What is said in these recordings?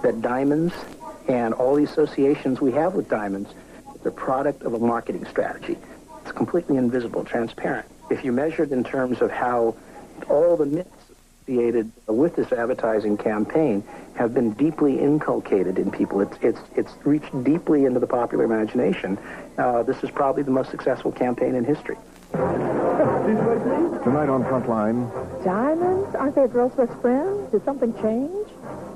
that diamonds and all the associations we have with diamonds, they're product of a marketing strategy. It's completely invisible, transparent. If you measure it in terms of how all the myths associated with this advertising campaign have been deeply inculcated in people, it's reached deeply into the popular imagination. This is probably the most successful campaign in history. Tonight on Frontline... Diamonds? Aren't they a girl's best friend? Did something change?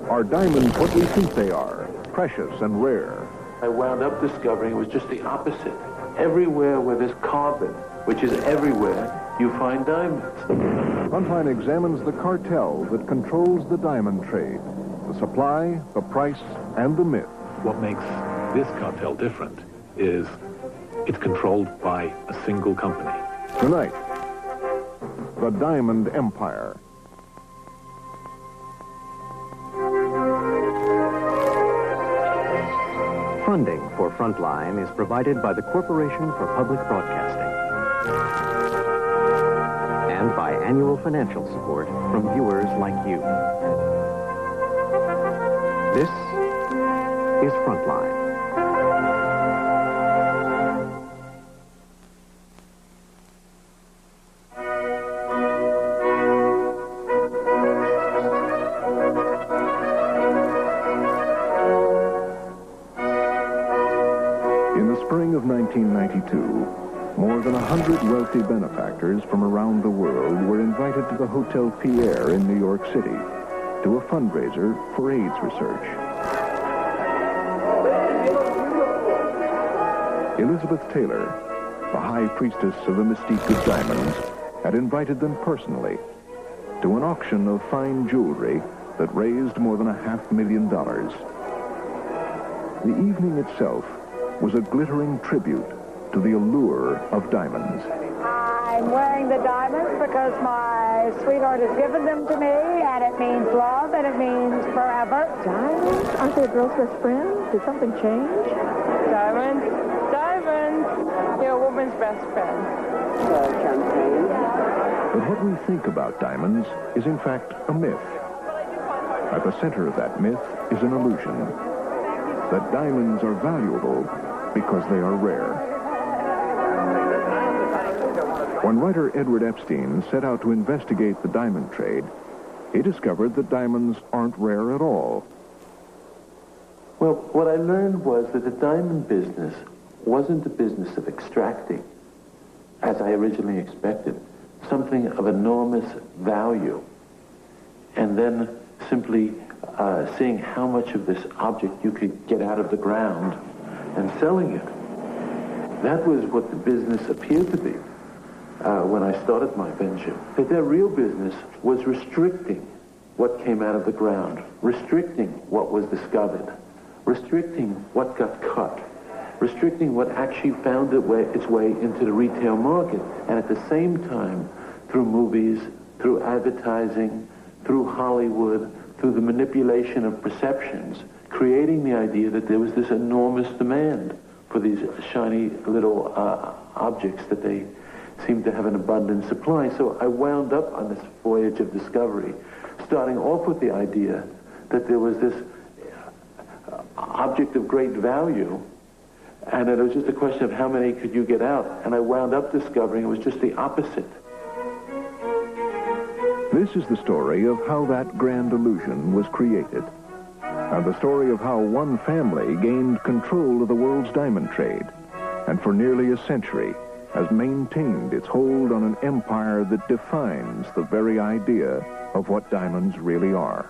Are diamonds what we think they are? Precious and rare. I wound up discovering it was just the opposite. Everywhere where there's carbon, which is everywhere, you find diamonds. Frontline examines the cartel that controls the diamond trade. The supply, the price, and the myth. What makes this cartel different is it's controlled by a single company. Tonight, the Diamond Empire. Funding for Frontline is provided by the Corporation for Public Broadcasting and by annual financial support from viewers like you. This is Frontline. In the spring of 1992, more than 100 wealthy benefactors from around the world were invited to the Hotel Pierre in New York City to a fundraiser for AIDS research. Elizabeth Taylor, the high priestess of the mystique of diamonds, had invited them personally to an auction of fine jewelry that raised more than $500,000. The evening itself was a glittering tribute to the allure of diamonds. I'm wearing the diamonds because my sweetheart has given them to me, and it means love, and it means forever. Diamonds? Aren't they a girl's best friend? Did something change? Diamonds? Diamonds! You're a woman's best friend. But what we think about diamonds is in fact a myth. At the center of that myth is an illusion that diamonds are valuable because they are rare. When writer Edward Epstein set out to investigate the diamond trade, he discovered that diamonds aren't rare at all. Well, what I learned was that the diamond business wasn't a business of extracting, as I originally expected, something of enormous value, and then simply seeing how much of this object you could get out of the ground and selling it. That was what the business appeared to be when I started my venture. That their real business was restricting what came out of the ground, restricting what was discovered, restricting what got cut, restricting what actually found its way into the retail market, and at the same time, through movies, through advertising, through Hollywood, through the manipulation of perceptions, creating the idea that there was this enormous demand for these shiny little objects that they seemed to have an abundant supply. So I wound up on this voyage of discovery, starting off with the idea that there was this object of great value, and that it was just a question of how many could you get out. And I wound up discovering it was just the opposite. This is the story of how that grand illusion was created, and the story of how one family gained control of the world's diamond trade, and for nearly a century has maintained its hold on an empire that defines the very idea of what diamonds really are.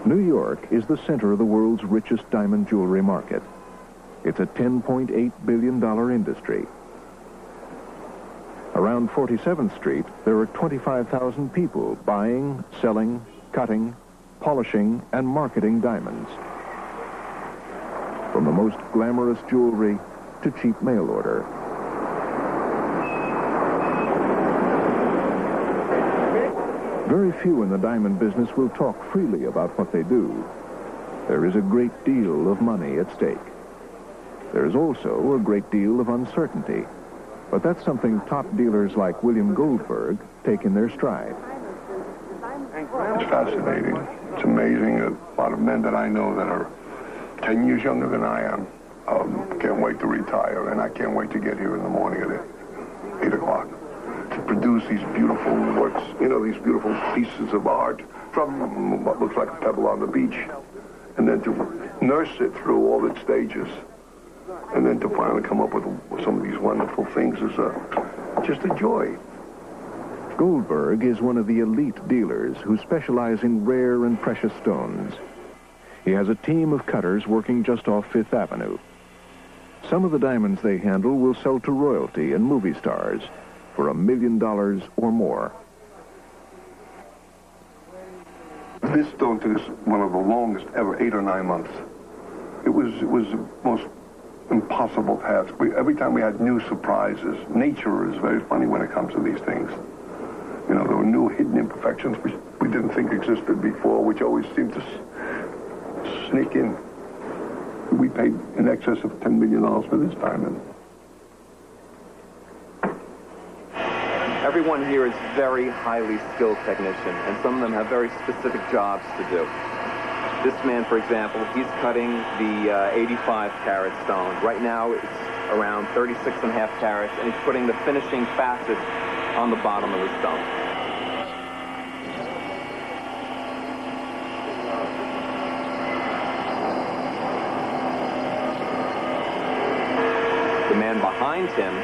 New York is the center of the world's richest diamond jewelry market. It's a $10.8 billion industry. Around 47th Street, there are 25,000 people buying, selling, cutting, polishing, and marketing diamonds. From the most glamorous jewelry to cheap mail order. Very few in the diamond business will talk freely about what they do. There is a great deal of money at stake. There's also a great deal of uncertainty, but that's something top dealers like William Goldberg take in their stride. It's fascinating. It's amazing. A lot of men that I know that are 10 years younger than I am can't wait to retire, and I can't wait to get here in the morning at 8 o'clock to produce these beautiful works, these beautiful pieces of art from what looks like a pebble on the beach, and then to nurse it through all its stages, and then to finally come up with some of these wonderful things is just a joy. Goldberg is one of the elite dealers who specialize in rare and precious stones. He has a team of cutters working just off Fifth Avenue. Some of the diamonds they handle will sell to royalty and movie stars for $1 million or more. This stone took us one of the longest ever, 8 or 9 months. It was the most impossible task. Every time we had new surprises. Nature is very funny when it comes to these things. There were new hidden imperfections which we didn't think existed before, which always seemed to sneak in. We paid in excess of $10 million for this diamond. Everyone here is very highly skilled technician, and some of them have very specific jobs to do. This man, for example, he's cutting the 85-carat stone. Right now, it's around 36.5 carats, and he's putting the finishing facets on the bottom of the stone. The man behind him,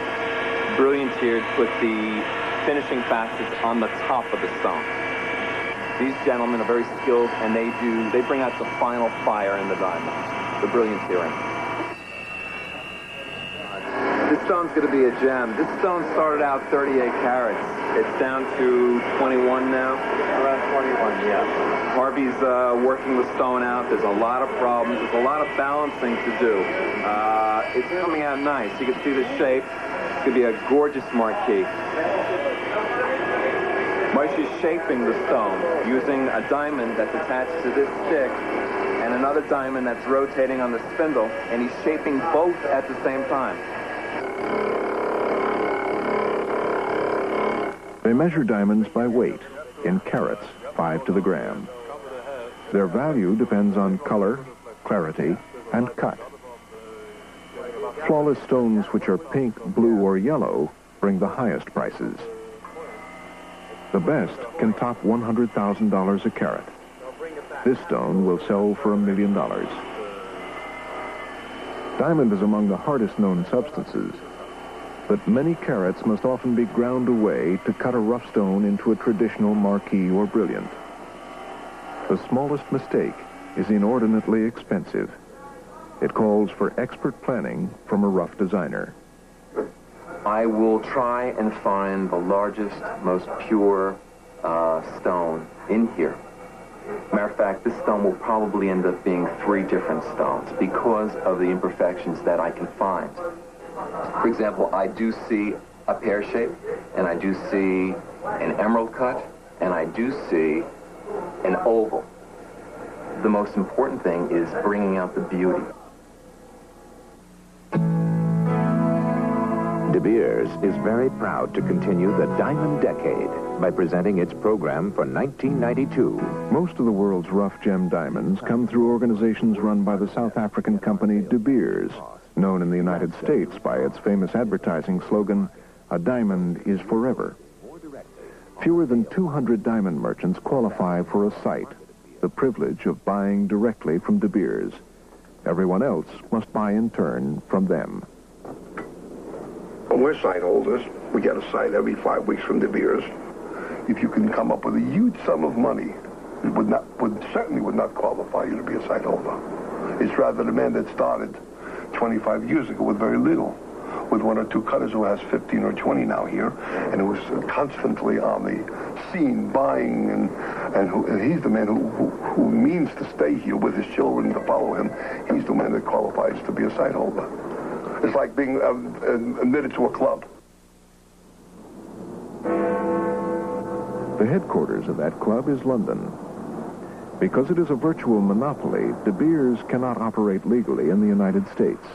brilliantiered, put the finishing facets on the top of the stone. These gentlemen are very skilled, and they bring out the final fire in the diamond, the brilliantiering. This stone's going to be a gem. This stone started out 38 carats. It's down to 21 now. Around 21, yeah. Harvey's working the stone out. There's a lot of problems. There's a lot of balancing to do. It's coming out nice. You can see the shape. It's going to be a gorgeous marquee. Moishe's shaping the stone using a diamond that's attached to this stick and another diamond that's rotating on the spindle, and he's shaping both at the same time. They measure diamonds by weight, in carats, 5 to the gram. Their value depends on color, clarity, and cut. Flawless stones which are pink, blue, or yellow bring the highest prices. The best can top $100,000 a carat. This stone will sell for $1 million. Diamond is among the hardest known substances, but many carats must often be ground away to cut a rough stone into a traditional marquee or brilliant. The smallest mistake is inordinately expensive. It calls for expert planning from a rough designer. I will try and find the largest, most pure stone in here. Matter of fact, this stone will probably end up being 3 different stones because of the imperfections that I can find. For example, I do see a pear shape, and I do see an emerald cut, and I do see an oval. The most important thing is bringing out the beauty. De Beers is very proud to continue the Diamond Decade by presenting its program for 1992. Most of the world's rough gem diamonds come through organizations run by the South African company De Beers, known in the United States by its famous advertising slogan, "A diamond is forever." Fewer than 200 diamond merchants qualify for a site, the privilege of buying directly from De Beers. Everyone else must buy in turn from them. When we're site holders, we get a site every 5 weeks from De Beers. If you can come up with a huge sum of money, it certainly would not qualify you to be a site holder. It's rather the man that started 25 years ago with very little, with 1 or 2 cutters who has 15 or 20 now here, and who is constantly on the scene buying, and he's the man who means to stay here with his children to follow him. He's the man that qualifies to be a site holder. It's like being admitted to a club. The headquarters of that club is London. Because it is a virtual monopoly, De Beers cannot operate legally in the United States.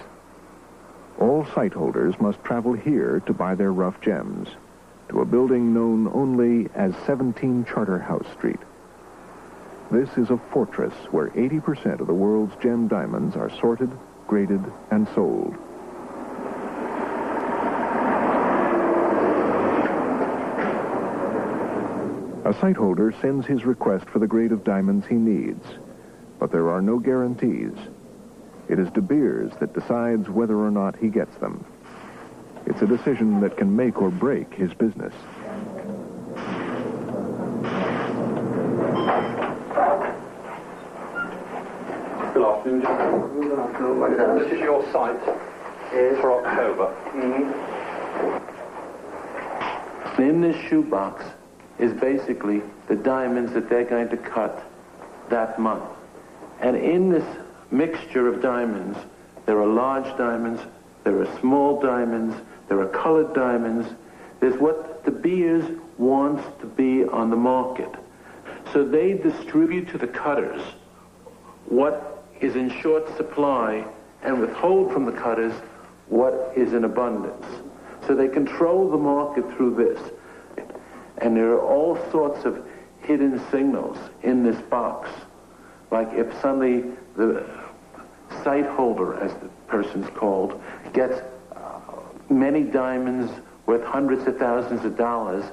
All site holders must travel here to buy their rough gems, to a building known only as 17 Charterhouse Street. This is a fortress where 80% of the world's gem diamonds are sorted, graded, and sold. A site holder sends his request for the grade of diamonds he needs, but there are no guarantees. It is De Beers that decides whether or not he gets them. It's a decision that can make or break his business. Good afternoon, gentlemen. Good afternoon. This is your site for October. In this shoebox is basically the diamonds that they're going to cut that month. And in this mixture of diamonds, there are large diamonds, there are small diamonds, there are colored diamonds. There's what De Beers wants to be on the market. So they distribute to the cutters what is in short supply and withhold from the cutters what is in abundance. So they control the market through this. And there are all sorts of hidden signals in this box. Like if suddenly the site holder, as the person's called, gets many diamonds worth hundreds of thousands of dollars,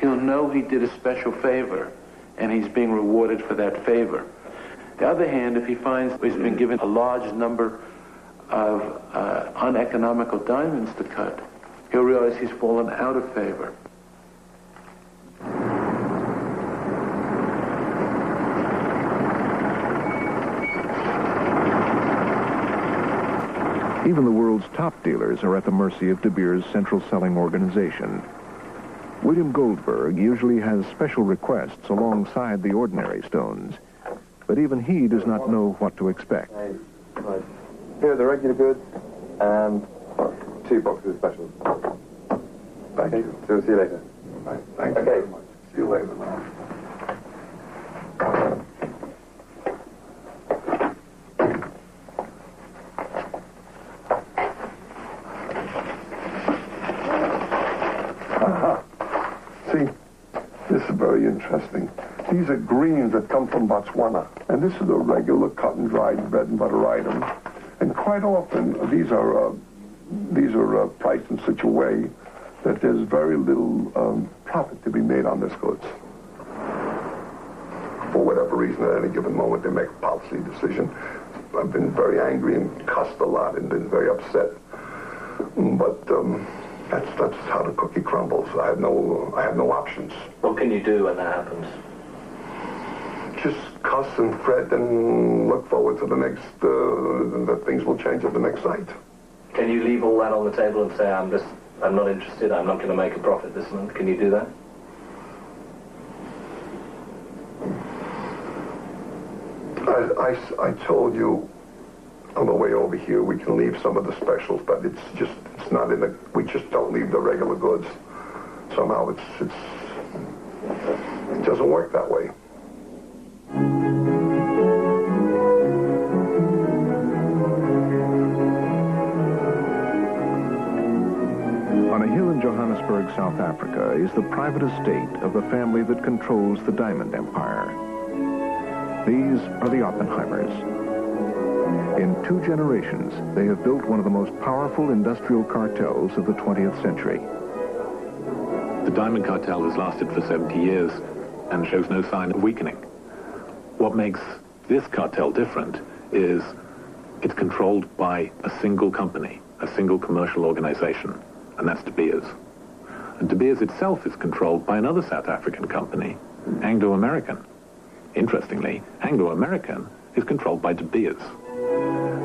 he'll know he did a special favor, and he's being rewarded for that favor. The other hand, if he finds he's been given a large number of uneconomical diamonds to cut, he'll realize he's fallen out of favor. Even the world's top dealers are at the mercy of De Beers' central selling organization. William Goldberg usually has special requests alongside the ordinary stones, but even he does not know what to expect. Right. Here are the regular goods and 2 boxes of specials. Thank you. So we'll see you later. Right. Thank you very much. See you later now. See, this is very interesting. These are greens that come from Botswana. And this is a regular cut-and-dried bread and butter item. And quite often, these are priced in such a way that there's very little profit to be made on this goods. For whatever reason, at any given moment, they make a policy decision. I've been very angry and cussed a lot and been very upset. But that's how the cookie crumbles. I have no options. What can you do when that happens? Just cuss and fret and look forward to the next, that things will change at the next site. Can you leave all that on the table and say, I'm not interested, I'm not going to make a profit this month? Can you do that? I told you on the way over here we can leave some of the specials, but it's not in the, we just don't leave the regular goods. Somehow it doesn't work that way. On a hill in Johannesburg, South Africa, is the private estate of the family that controls the diamond empire. These are the Oppenheimers. In 2 generations, they have built one of the most powerful industrial cartels of the 20th century. The diamond cartel has lasted for 70 years and shows no sign of weakening. What makes this cartel different is it's controlled by a single company, a single commercial organization, and that's De Beers. And De Beers itself is controlled by another South African company, Anglo-American. Interestingly, Anglo-American is controlled by De Beers.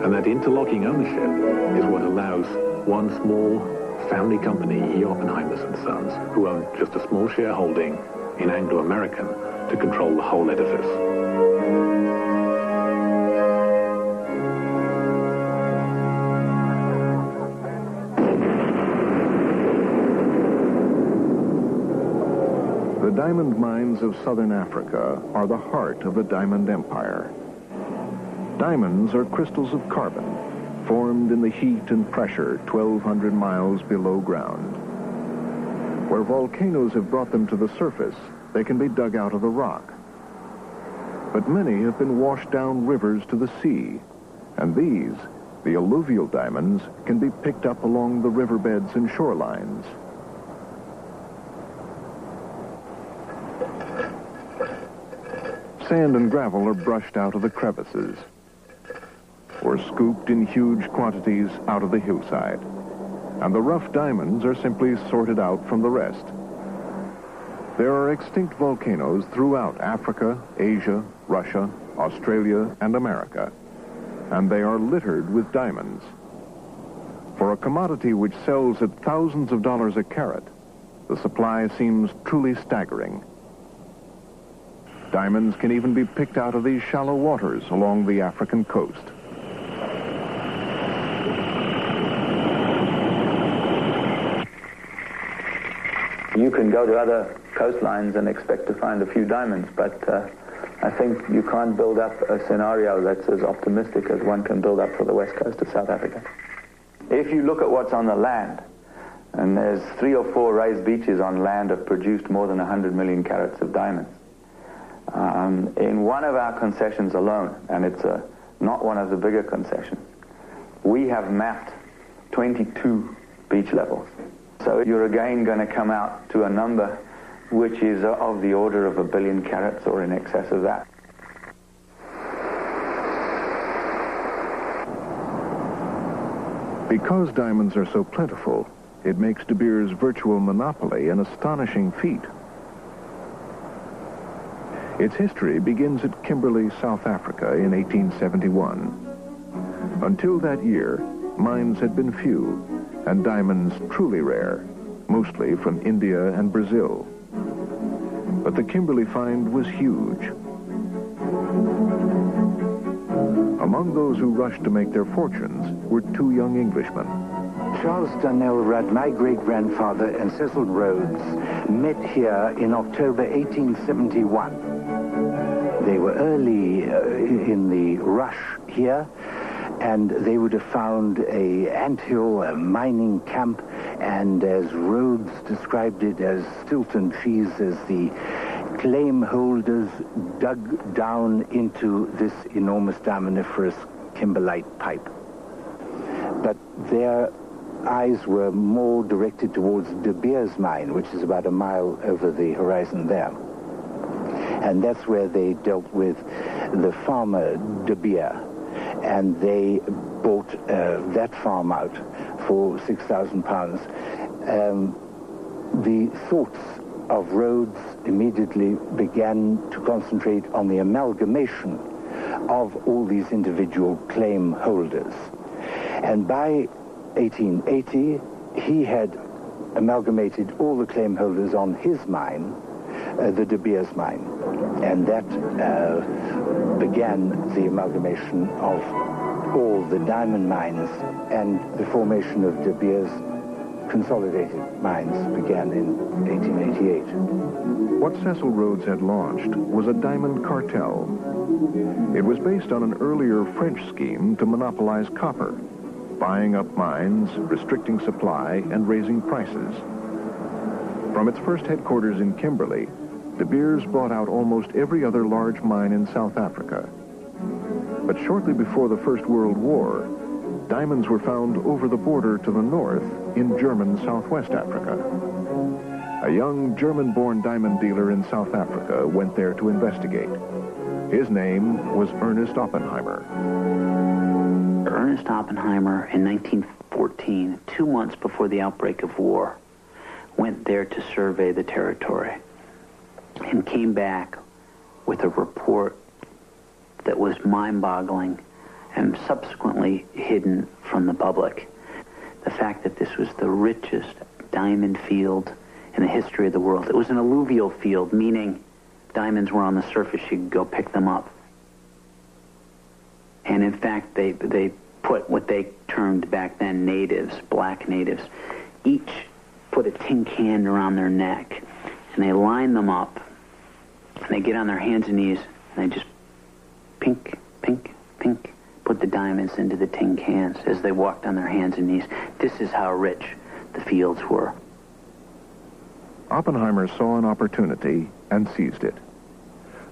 And that interlocking ownership is what allows one small family company, E. Oppenheimers and Sons, who own just a small shareholding in Anglo-American, to control the whole edifice. The diamond mines of southern Africa are the heart of the diamond empire. Diamonds are crystals of carbon, formed in the heat and pressure 1,200 miles below ground. Where volcanoes have brought them to the surface, they can be dug out of the rock. But many have been washed down rivers to the sea, and these, the alluvial diamonds, can be picked up along the riverbeds and shorelines. Sand and gravel are brushed out of the crevices or scooped in huge quantities out of the hillside, and the rough diamonds are simply sorted out from the rest. There are extinct volcanoes throughout Africa, Asia, Russia, Australia, and America, and they are littered with diamonds. For a commodity which sells at thousands of dollars a carat, the supply seems truly staggering. Diamonds can even be picked out of these shallow waters along the African coast. You can go to other coastlines and expect to find a few diamonds, but I think you can't build up a scenario that's as optimistic as one can build up for the west coast of South Africa. If you look at what's on the land, and there's 3 or 4 raised beaches on land have produced more than 100 million carats of diamonds. In one of our concessions alone, and it's not one of the bigger concessions, we have mapped 22 beach levels. So you're again going to come out to a number which is of the order of 1 billion carats or in excess of that. Because diamonds are so plentiful, it makes De Beers' virtual monopoly an astonishing feat. Its history begins at Kimberley, South Africa in 1871. Until that year, mines had been few, and diamonds truly rare, mostly from India and Brazil. But the Kimberley find was huge. Among those who rushed to make their fortunes were 2 young Englishmen. Charles Donnell Rudd, my great-grandfather, and Cecil Rhodes met here in October 1871. They were early in the rush here, and they would have found a anthill, a mining camp, and as Rhodes described it, as Stilton cheese, as the claim holders dug down into this enormous diamondiferous kimberlite pipe. But their eyes were more directed towards De Beers mine, which is about a mile over the horizon there. And that's where they dealt with the farmer De Beers, and they bought that farm out for £6,000. The thoughts of Rhodes immediately began to concentrate on the amalgamation of all these individual claim holders. And by 1880, he had amalgamated all the claim holders on his mine, the De Beers mine. And that began the amalgamation of all the diamond mines, and the formation of De Beers consolidated mines began in 1888. What Cecil Rhodes had launched was a diamond cartel. It was based on an earlier French scheme to monopolize copper, buying up mines, restricting supply, and raising prices. From its first headquarters in Kimberley, De Beers bought out almost every other large mine in South Africa. But shortly before the First World War, diamonds were found over the border to the north in German Southwest Africa. A young German-born diamond dealer in South Africa went there to investigate. His name was Ernest Oppenheimer. Ernest Oppenheimer, in 1914, 2 months before the outbreak of war, went there to survey the territory and came back with a report that was mind-boggling and subsequently hidden from the public. The fact that this was the richest diamond field in the history of the world. It was an alluvial field, meaning diamonds were on the surface, you could go pick them up. And in fact, they put what they termed back then natives, black natives, each put a tin can around their neck, and they line them up, and they get on their hands and knees, and they just pink, pink, pink, put the diamonds into the tin cans as they walked on their hands and knees. This is how rich the fields were. Oppenheimer saw an opportunity and seized it.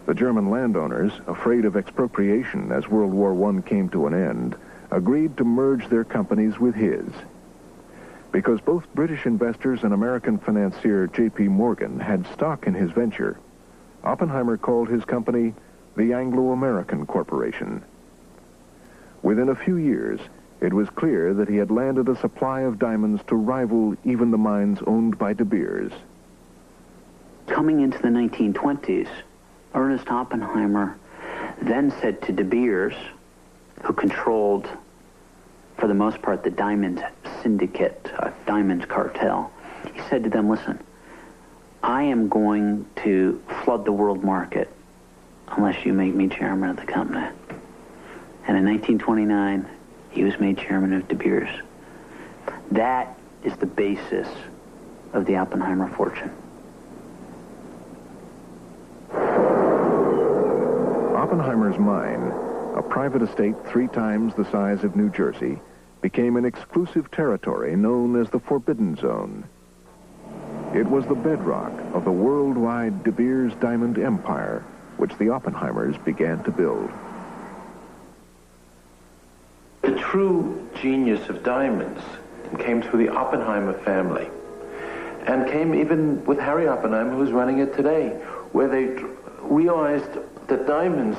The German landowners, afraid of expropriation as World War I came to an end, agreed to merge their companies with his. Because both British investors and American financier J.P. Morgan had stock in his venture, Oppenheimer called his company the Anglo-American Corporation. Within a few years, it was clear that he had landed a supply of diamonds to rival even the mines owned by De Beers. Coming into the 1920s, Ernest Oppenheimer then said to De Beers, who controlled, for the most part, the diamond syndicate, diamond cartel, he said to them, listen, I am going to flood the world market unless you make me chairman of the company. And in 1929, he was made chairman of De Beers. That is the basis of the Oppenheimer fortune. Oppenheimer's mine, a private estate 3 times the size of New Jersey, became an exclusive territory known as the Forbidden Zone. It was the bedrock of the worldwide De Beers diamond empire, which the Oppenheimers began to build. The true genius of diamonds came through the Oppenheimer family, and came even with Harry Oppenheimer, who's running it today, where they realized that diamonds,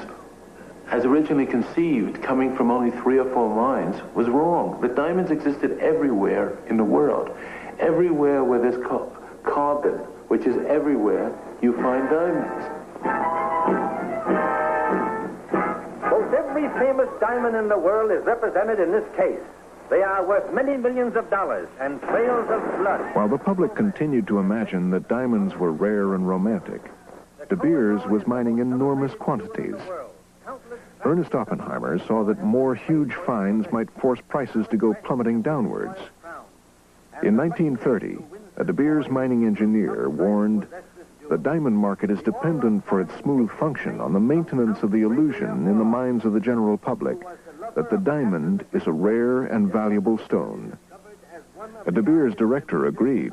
as originally conceived, coming from only 3 or 4 mines, was wrong. The diamonds existed everywhere in the world. Everywhere where there's carbon, which is everywhere, you find diamonds. Most every famous diamond in the world is represented in this case. They are worth many millions of dollars and trails of blood. While the public continued to imagine that diamonds were rare and romantic, De Beers was mining enormous quantities. Ernest Oppenheimer saw that more huge finds might force prices to go plummeting downwards. In 1930, a De Beers mining engineer warned, the diamond market is dependent for its smooth function on the maintenance of the illusion in the minds of the general public that the diamond is a rare and valuable stone. A De Beers director agreed.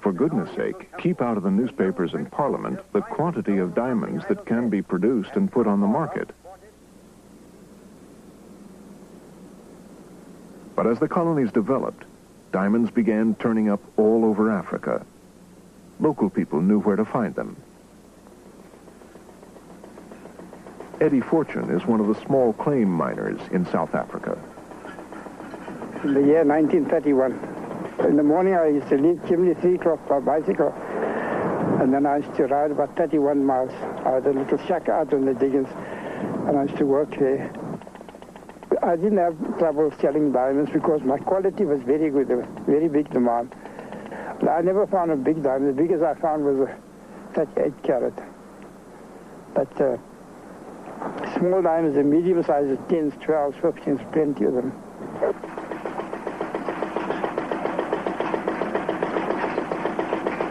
For goodness sake, keep out of the newspapers and Parliament the quantity of diamonds that can be produced and put on the market. But as the colonies developed, diamonds began turning up all over Africa. Local people knew where to find them. Eddie Fortune is one of the small claim miners in South Africa. In the year 1931, in the morning I used to leave Chimney 3 o'clock by bicycle, and then I used to ride about 31 miles. I had a little shack out in the diggings, and I used to work there. I didn't have trouble selling diamonds because my quality was very good, a very big demand. I never found a big diamond. The biggest I found was a 38 carat. But small diamonds, the medium sizes, 10s, 12s, 15s, plenty of them.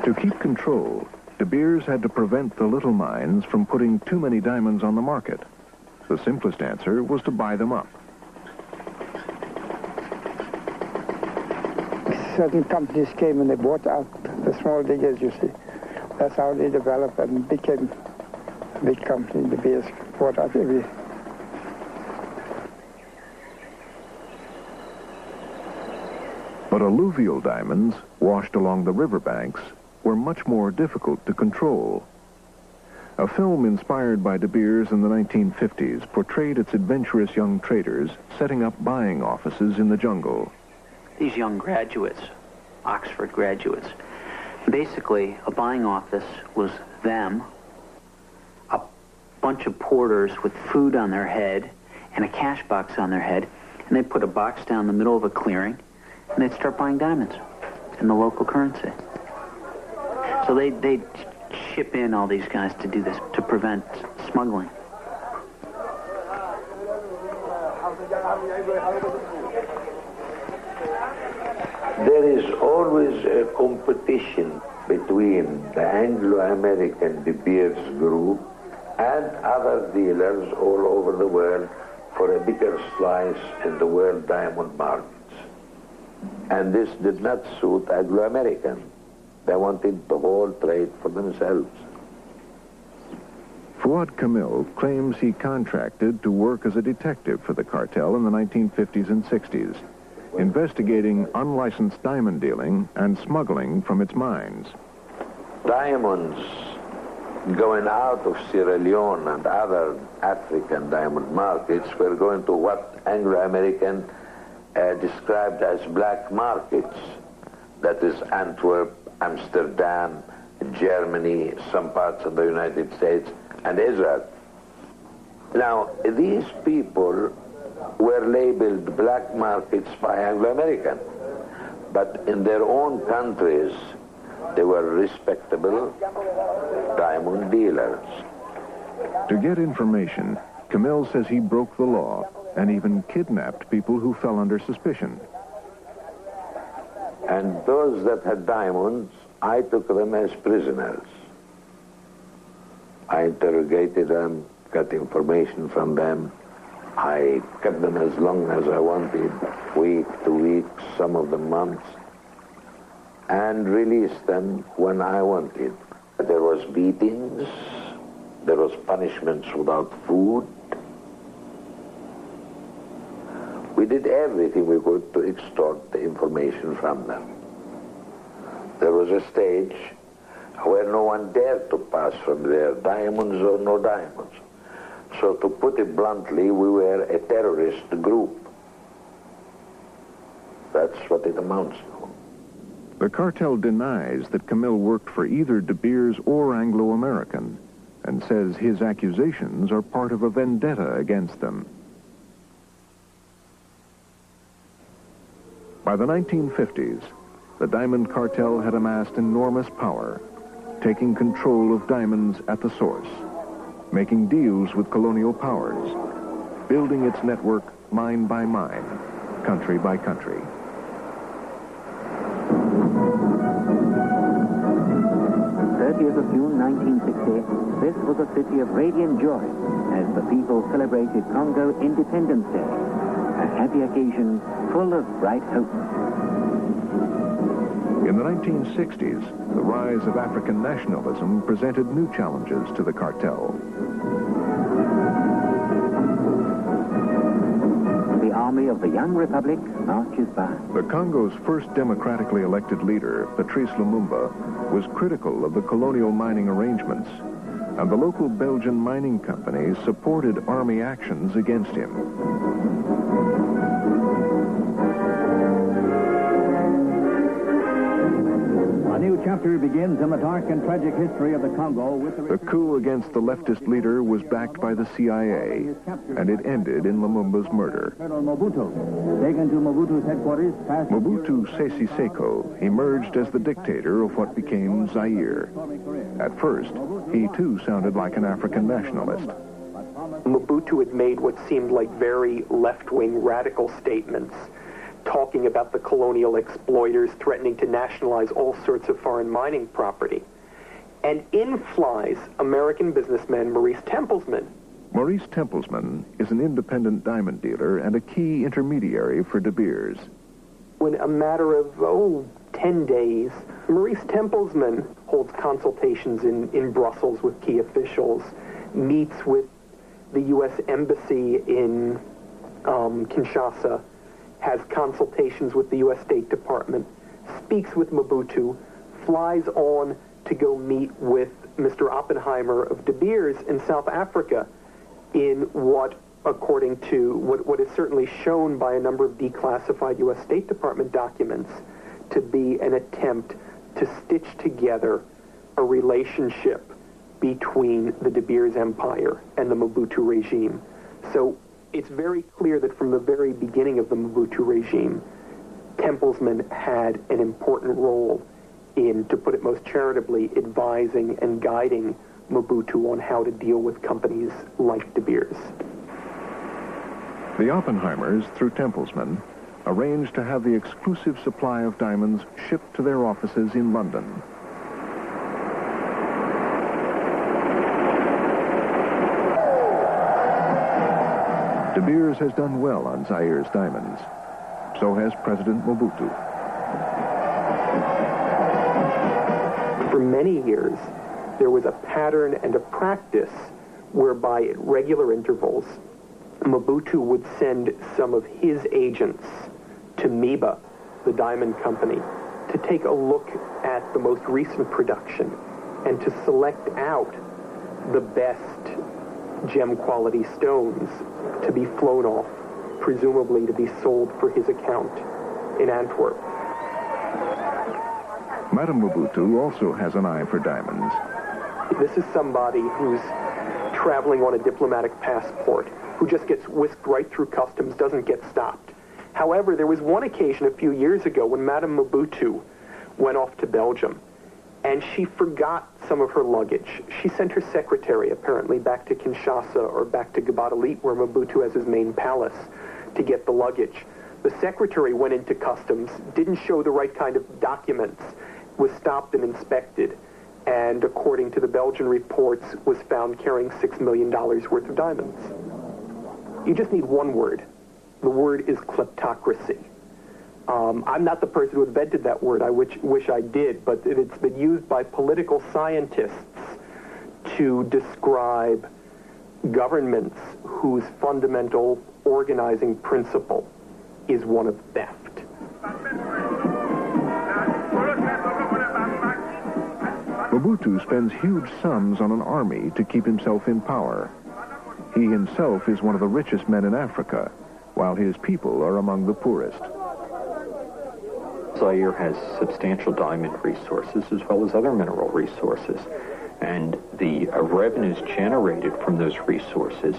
To keep control, De Beers had to prevent the little mines from putting too many diamonds on the market. The simplest answer was to buy them up. Certain companies came and they bought out the small diggers, you see. That's how they developed and became a big company. De Beers bought out every... But alluvial diamonds, washed along the riverbanks, were much more difficult to control. A film inspired by De Beers in the 1950s portrayed its adventurous young traders setting up buying offices in the jungle. These young graduates, Oxford graduates, basically a buying office was them, a bunch of porters with food on their head and a cash box on their head, and they'd put a box down the middle of a clearing, and they'd start buying diamonds in the local currency. So they'd ship in all these guys to do this, to prevent smuggling. There is always a competition between the Anglo-American De Beers group and other dealers all over the world for a bigger slice in the world diamond markets. And this did not suit Anglo-American. They wanted the whole trade for themselves. Fuad Kamil claims he contracted to work as a detective for the cartel in the 1950s and 60s, investigating unlicensed diamond dealing and smuggling from its mines. Diamonds going out of Sierra Leone and other African diamond markets were going to what Anglo-American described as black markets. That is Antwerp, Amsterdam, Germany, some parts of the United States, and Israel. Now, these people were labeled black markets by Anglo-American, but in their own countries, they were respectable diamond dealers. To get information, Kamil says he broke the law and even kidnapped people who fell under suspicion. And those that had diamonds, I took them as prisoners. I interrogated them, got information from them. I kept them as long as I wanted, week to week, some of them months, and released them when I wanted. There was beatings, there was punishments without food. We did everything we could to extort the information from them. There was a stage where no one dared to pass from there, diamonds or no diamonds. So to put it bluntly, we were a terrorist group. That's what it amounts to. The cartel denies that Kamil worked for either De Beers or Anglo-American and says his accusations are part of a vendetta against them. By the 1950s, the diamond cartel had amassed enormous power, taking control of diamonds at the source, making deals with colonial powers, building its network mine by mine, country by country. Of June 1960, this was a city of radiant joy as the people celebrated Congo Independence Day, a happy occasion full of bright hope. In the 1960s, the rise of African nationalism presented new challenges to the cartel. The army of the young republic marches by. The Congo's first democratically elected leader, Patrice Lumumba, was critical of the colonial mining arrangements, and the local Belgian mining companies supported army actions against him. A new chapter begins in the dark and tragic history of the Congo with the coup against the leftist leader was backed by the CIA, and it ended in Lumumba's murder. Colonel Mobutu, taken to Mobutu's headquarters, Mobutu Sese Seko emerged as the dictator of what became Zaire. At first, he too sounded like an African nationalist. Mobutu had made what seemed like very left-wing radical statements, talking about the colonial exploiters threatening to nationalize all sorts of foreign mining property. And in flies American businessman Maurice Templesman. Maurice Templesman is an independent diamond dealer and a key intermediary for De Beers. In a matter of, 10 days, Maurice Templesman holds consultations in Brussels with key officials, meets with the U.S. Embassy in Kinshasa, has consultations with the U.S. State Department, speaks with Mobutu, flies on to go meet with Mr. Oppenheimer of De Beers in South Africa in what, according to what is certainly shown by a number of declassified U.S. State Department documents, to be an attempt to stitch together a relationship between the De Beers empire and the Mobutu regime. So it's very clear that from the very beginning of the Mobutu regime, Templesman had an important role in, to put it most charitably, advising and guiding Mobutu on how to deal with companies like De Beers. The Oppenheimers, through Templesman, arranged to have the exclusive supply of diamonds shipped to their offices in London. De Beers has done well on Zaire's diamonds. So has President Mobutu. For many years, there was a pattern and a practice whereby at regular intervals, Mobutu would send some of his agents to MIBA, the diamond company, to take a look at the most recent production and to select out the best gem quality stones to be flown off, presumably to be sold for his account in Antwerp. Madame Mobutu also has an eye for diamonds. This is somebody who's traveling on a diplomatic passport, who just gets whisked right through customs, doesn't get stopped. However, there was one occasion a few years ago when Madame Mobutu went off to Belgium, and she forgot some of her luggage. She sent her secretary, apparently, back to Kinshasa or back to Gbadelit, where Mobutu has his main palace, to get the luggage. The secretary went into customs, didn't show the right kind of documents, was stopped and inspected, and according to the Belgian reports, was found carrying $6 million worth of diamonds. You just need one word. The word is kleptocracy. I'm not the person who invented that word. I wish I did, but it's been used by political scientists to describe governments whose fundamental organizing principle is one of theft. Mobutu spends huge sums on an army to keep himself in power. He himself is one of the richest men in Africa, while his people are among the poorest. Zaire has substantial diamond resources as well as other mineral resources. And the revenues generated from those resources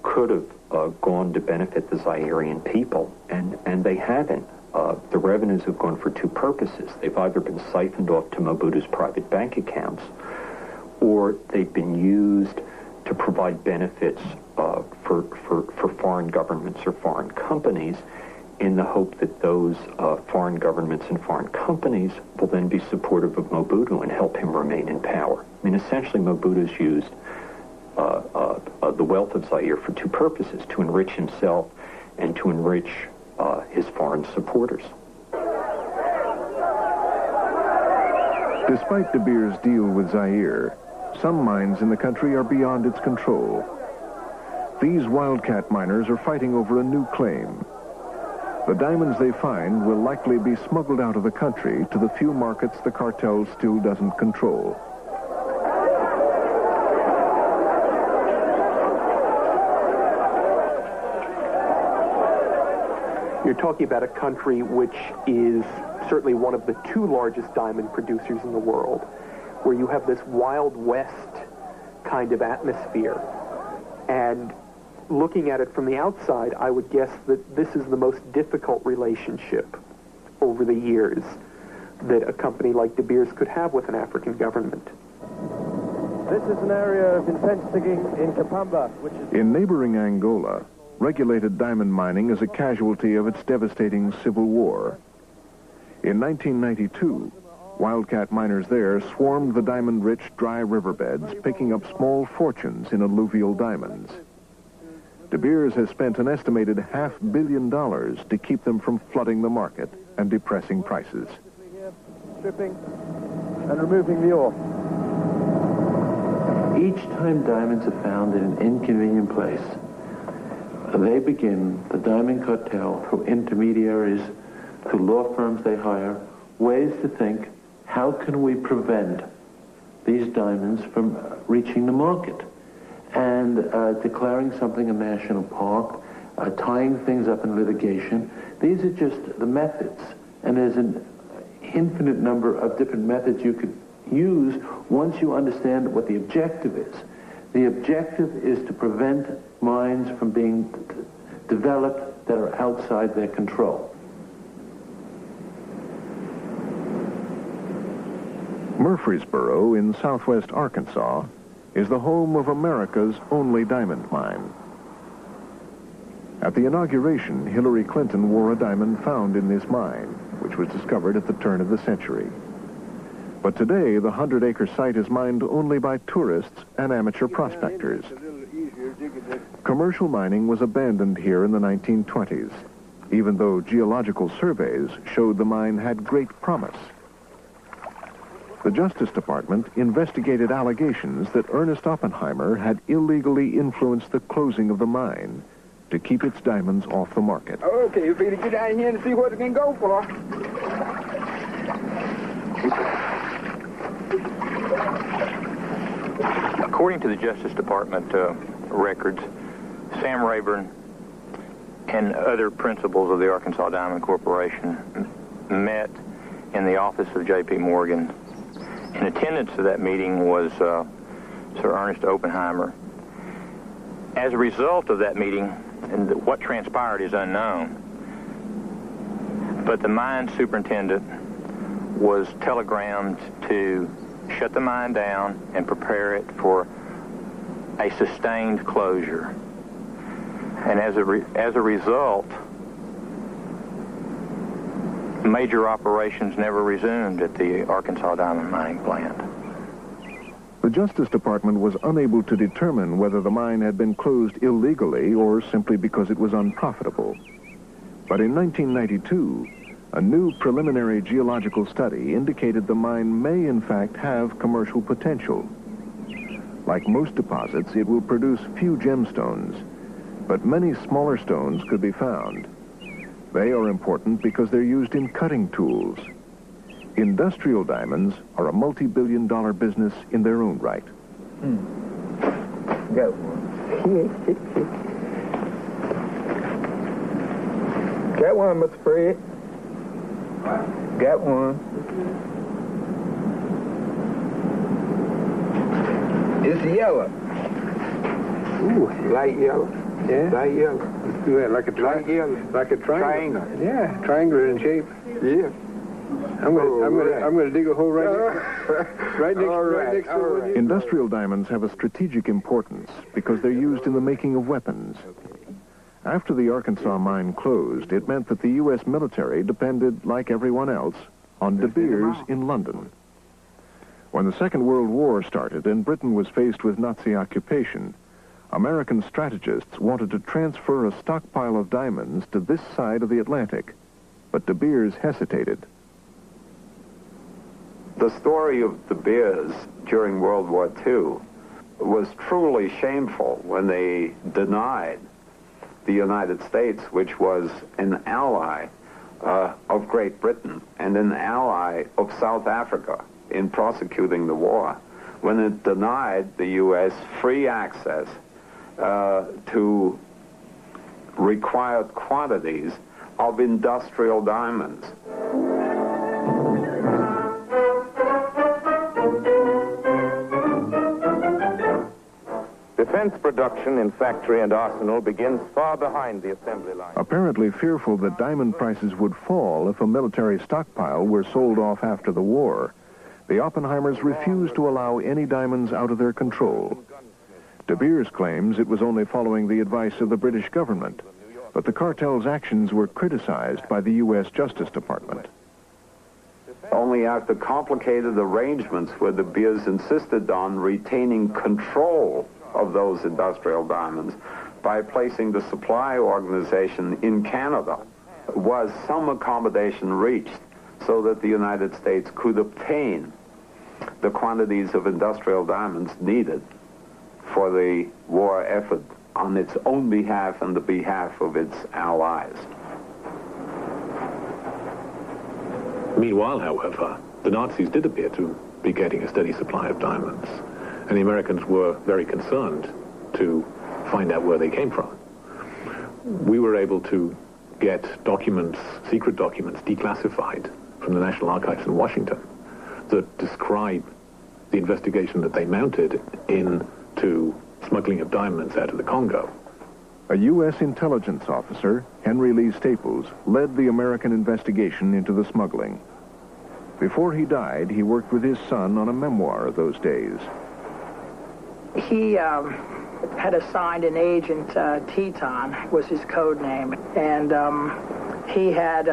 could have gone to benefit the Zairean people, and they haven't. The revenues have gone for two purposes. They've either been siphoned off to Mobutu's private bank accounts, or they've been used to provide benefits for foreign governments or foreign companies, in the hope that those foreign governments and foreign companies will then be supportive of Mobutu and help him remain in power. I mean, essentially, Mobutu's used the wealth of Zaire for two purposes: to enrich himself and to enrich his foreign supporters. Despite De Beers' deal with Zaire, some mines in the country are beyond its control. These wildcat miners are fighting over a new claim. The diamonds they find will likely be smuggled out of the country to the few markets the cartel still doesn't control. You're talking about a country which is certainly one of the two largest diamond producers in the world, where you have this Wild West kind of atmosphere. And looking at it from the outside, I would guess that this is the most difficult relationship over the years that a company like De Beers could have with an African government. This is an area of intense digging in Kapamba, which is... In neighboring Angola, regulated diamond mining is a casualty of its devastating civil war. In 1992, wildcat miners there swarmed the diamond-rich dry riverbeds, picking up small fortunes in alluvial diamonds. De Beers has spent an estimated $500 million to keep them from flooding the market and depressing prices. Stripping and removing the ore. Each time diamonds are found in an inconvenient place, they begin, the diamond cartel, through intermediaries, through law firms they hire, ways to think, how can we prevent these diamonds from reaching the market? And declaring something a national park, tying things up in litigation. These are just the methods. And there's an infinite number of different methods you could use once you understand what the objective is. The objective is to prevent mines from being developed that are outside their control. Murfreesboro in southwest Arkansas is the home of America's only diamond mine. At the inauguration, Hillary Clinton wore a diamond found in this mine, which was discovered at the turn of the century. But today, the 100-acre site is mined only by tourists and amateur prospectors. Commercial mining was abandoned here in the 1920s, even though geological surveys showed the mine had great promise. The Justice Department investigated allegations that Ernest Oppenheimer had illegally influenced the closing of the mine to keep its diamonds off the market. Okay, you better get down here and see what it can go for. According to the Justice Department records, Sam Rayburn and other principals of the Arkansas Diamond Corporation met in the office of J.P. Morgan. In attendance to that meeting was Sir Ernest Oppenheimer. As a result of that meeting, and what transpired is unknown, but the mine superintendent was telegrammed to shut the mine down and prepare it for a sustained closure. And as a result, major operations never resumed at the Arkansas diamond mining plant. The Justice Department was unable to determine whether the mine had been closed illegally or simply because it was unprofitable. But in 1992, a new preliminary geological study indicated the mine may in fact have commercial potential. Like most deposits, it will produce few gemstones, but many smaller stones could be found. They are important because they're used in cutting tools. Industrial diamonds are a multi-billion-dollar business in their own right. Go. Got one, Mr. Fred. Got one. It's yellow. Ooh, light yellow. Yeah? Light yellow. Yeah, like a triangle. Like a triangle. Yeah, triangular in shape. Yeah. I'm gonna dig a hole right next to it. Industrial diamonds have a strategic importance because they're used in the making of weapons. After the Arkansas mine closed, it meant that the U.S. military depended, like everyone else, on De Beers in London. When the Second World War started and Britain was faced with Nazi occupation, American strategists wanted to transfer a stockpile of diamonds to this side of the Atlantic, but De Beers hesitated. The story of De Beers during World War II was truly shameful when they denied the United States, which was an ally of Great Britain and an ally of South Africa in prosecuting the war, when it denied the U.S. free access to required quantities of industrial diamonds. Defense production in factory and arsenal begins far behind the assembly line. Apparently fearful that diamond prices would fall if a military stockpile were sold off after the war, the Oppenheimers refused to allow any diamonds out of their control. De Beers claims it was only following the advice of the British government, but the cartel's actions were criticized by the U.S. Justice Department. Only after complicated arrangements where De Beers insisted on retaining control of those industrial diamonds by placing the supply organization in Canada was some accommodation reached so that the United States could obtain the quantities of industrial diamonds needed for the war effort on its own behalf and the behalf of its allies. Meanwhile, however, the Nazis did appear to be getting a steady supply of diamonds, and the Americans were very concerned to find out where they came from. We were able to get documents, secret documents, declassified from the National Archives in Washington that describe the investigation that they mounted into smuggling of diamonds out of the Congo. A U.S. intelligence officer, Henry Lee Staples, led the American investigation into the smuggling. Before he died, he worked with his son on a memoir of those days. He had assigned an agent, Teton was his code name, and he had,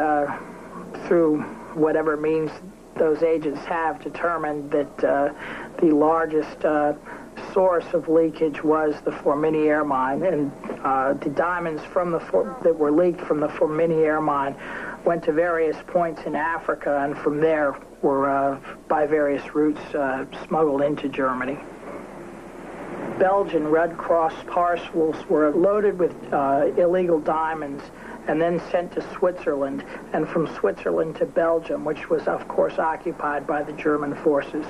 through whatever means those agents have, determined that the largest source of leakage was the Forminiere mine, and the diamonds from that were leaked from the Forminiere mine went to various points in Africa, and from there were, by various routes, smuggled into Germany. Belgian Red Cross parcels were loaded with illegal diamonds and then sent to Switzerland, and from Switzerland to Belgium, which was, of course, occupied by the German forces.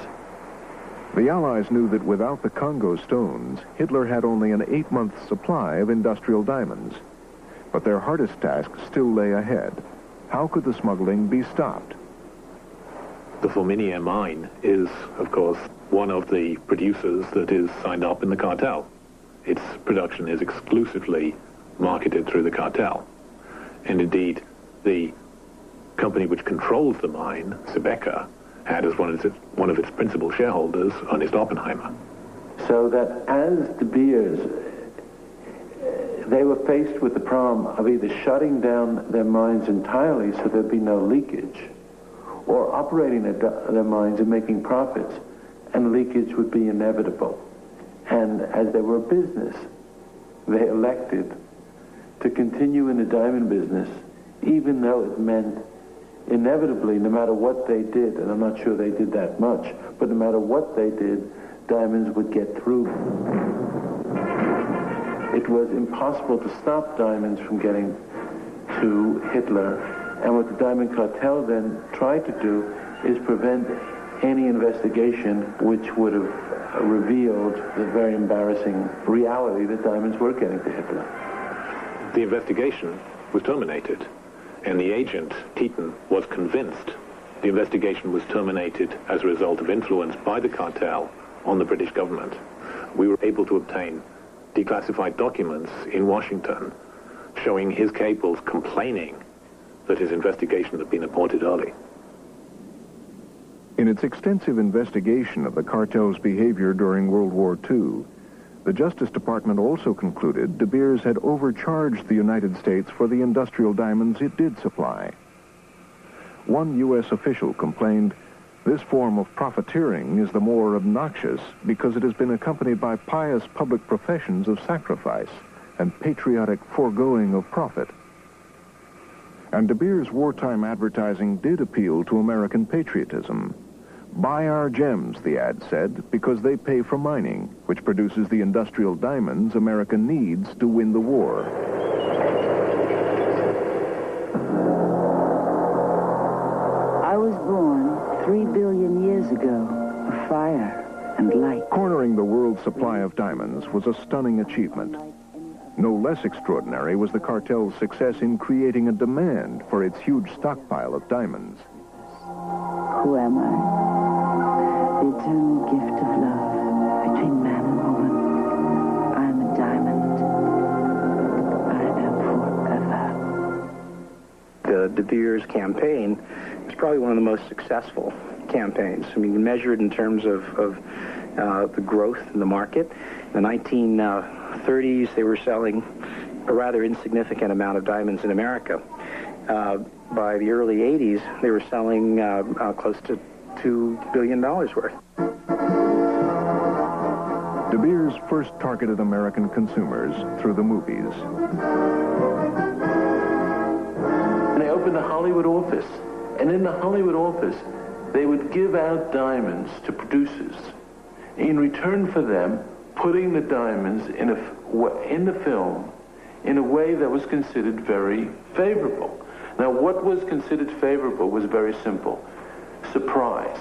The Allies knew that without the Congo stones, Hitler had only an 8-month supply of industrial diamonds. But their hardest task still lay ahead. How could the smuggling be stopped? The Forminiere mine is, of course, one of the producers that is signed up in the cartel. Its production is exclusively marketed through the cartel. And indeed, the company which controls the mine, Sibeka, had as one of its principal shareholders Ernest Oppenheimer. So that as De Beers, they were faced with the problem of either shutting down their mines entirely so there'd be no leakage, or operating their mines and making profits, and leakage would be inevitable. And as they were a business, they elected to continue in the diamond business, even though it meant inevitably, no matter what they did, and I'm not sure they did that much, but no matter what they did, diamonds would get through. It was impossible to stop diamonds from getting to Hitler, and what the Diamond Cartel then tried to do is prevent any investigation which would have revealed the very embarrassing reality that diamonds were getting to Hitler. The investigation was terminated, and the agent, Teton, was convinced the investigation was terminated as a result of influence by the cartel on the British government. We were able to obtain declassified documents in Washington showing his cables complaining that his investigation had been aborted early. In its extensive investigation of the cartel's behavior during World War II, the Justice Department also concluded De Beers had overcharged the United States for the industrial diamonds it did supply. One U.S. official complained, "This form of profiteering is the more obnoxious because it has been accompanied by pious public professions of sacrifice and patriotic foregoing of profit." And De Beers' wartime advertising did appeal to American patriotism. "Buy our gems," the ad said, "because they pay for mining, which produces the industrial diamonds America needs to win the war." I was born 3 billion years ago of fire and light. Cornering the world's supply of diamonds was a stunning achievement. No less extraordinary was the cartel's success in creating a demand for its huge stockpile of diamonds. Who am I? The eternal gift of love between man and woman. I am a diamond. I am forever. The De Beers campaign was probably one of the most successful campaigns. I mean, measured in terms of the growth in the market. In the 1930s, they were selling a rather insignificant amount of diamonds in America. By the early 80s, they were selling close to $2 billion worth. De Beers first targeted American consumers through the movies. And they opened a Hollywood office. And in the Hollywood office, they would give out diamonds to producers in return for them putting the diamonds in the film in a way that was considered very favorable. Now, what was considered favorable was very simple. Surprise.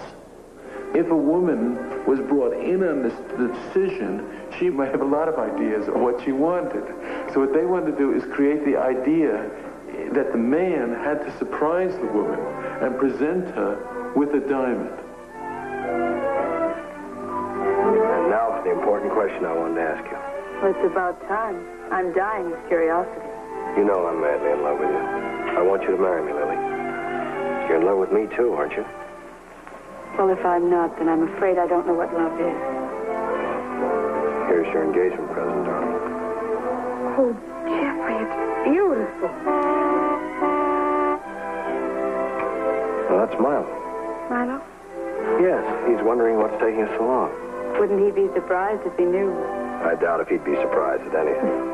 If a woman was brought in on the decision, she might have a lot of ideas of what she wanted. So what they wanted to do is create the idea that the man had to surprise the woman and present her with a diamond. And now for the important question I wanted to ask you. Well, it's about time. I'm dying with curiosity. You know I'm madly in love with you. I want you to marry me, Lily. You're in love with me, too, aren't you? Well, if I'm not, then I'm afraid I don't know what love is. Here's your engagement present, darling. Oh, Jeffrey, it's beautiful. Well, that's Milo. Milo? Yes, he's wondering what's taking us so long. Wouldn't he be surprised if he knew? I doubt if he'd be surprised at anything.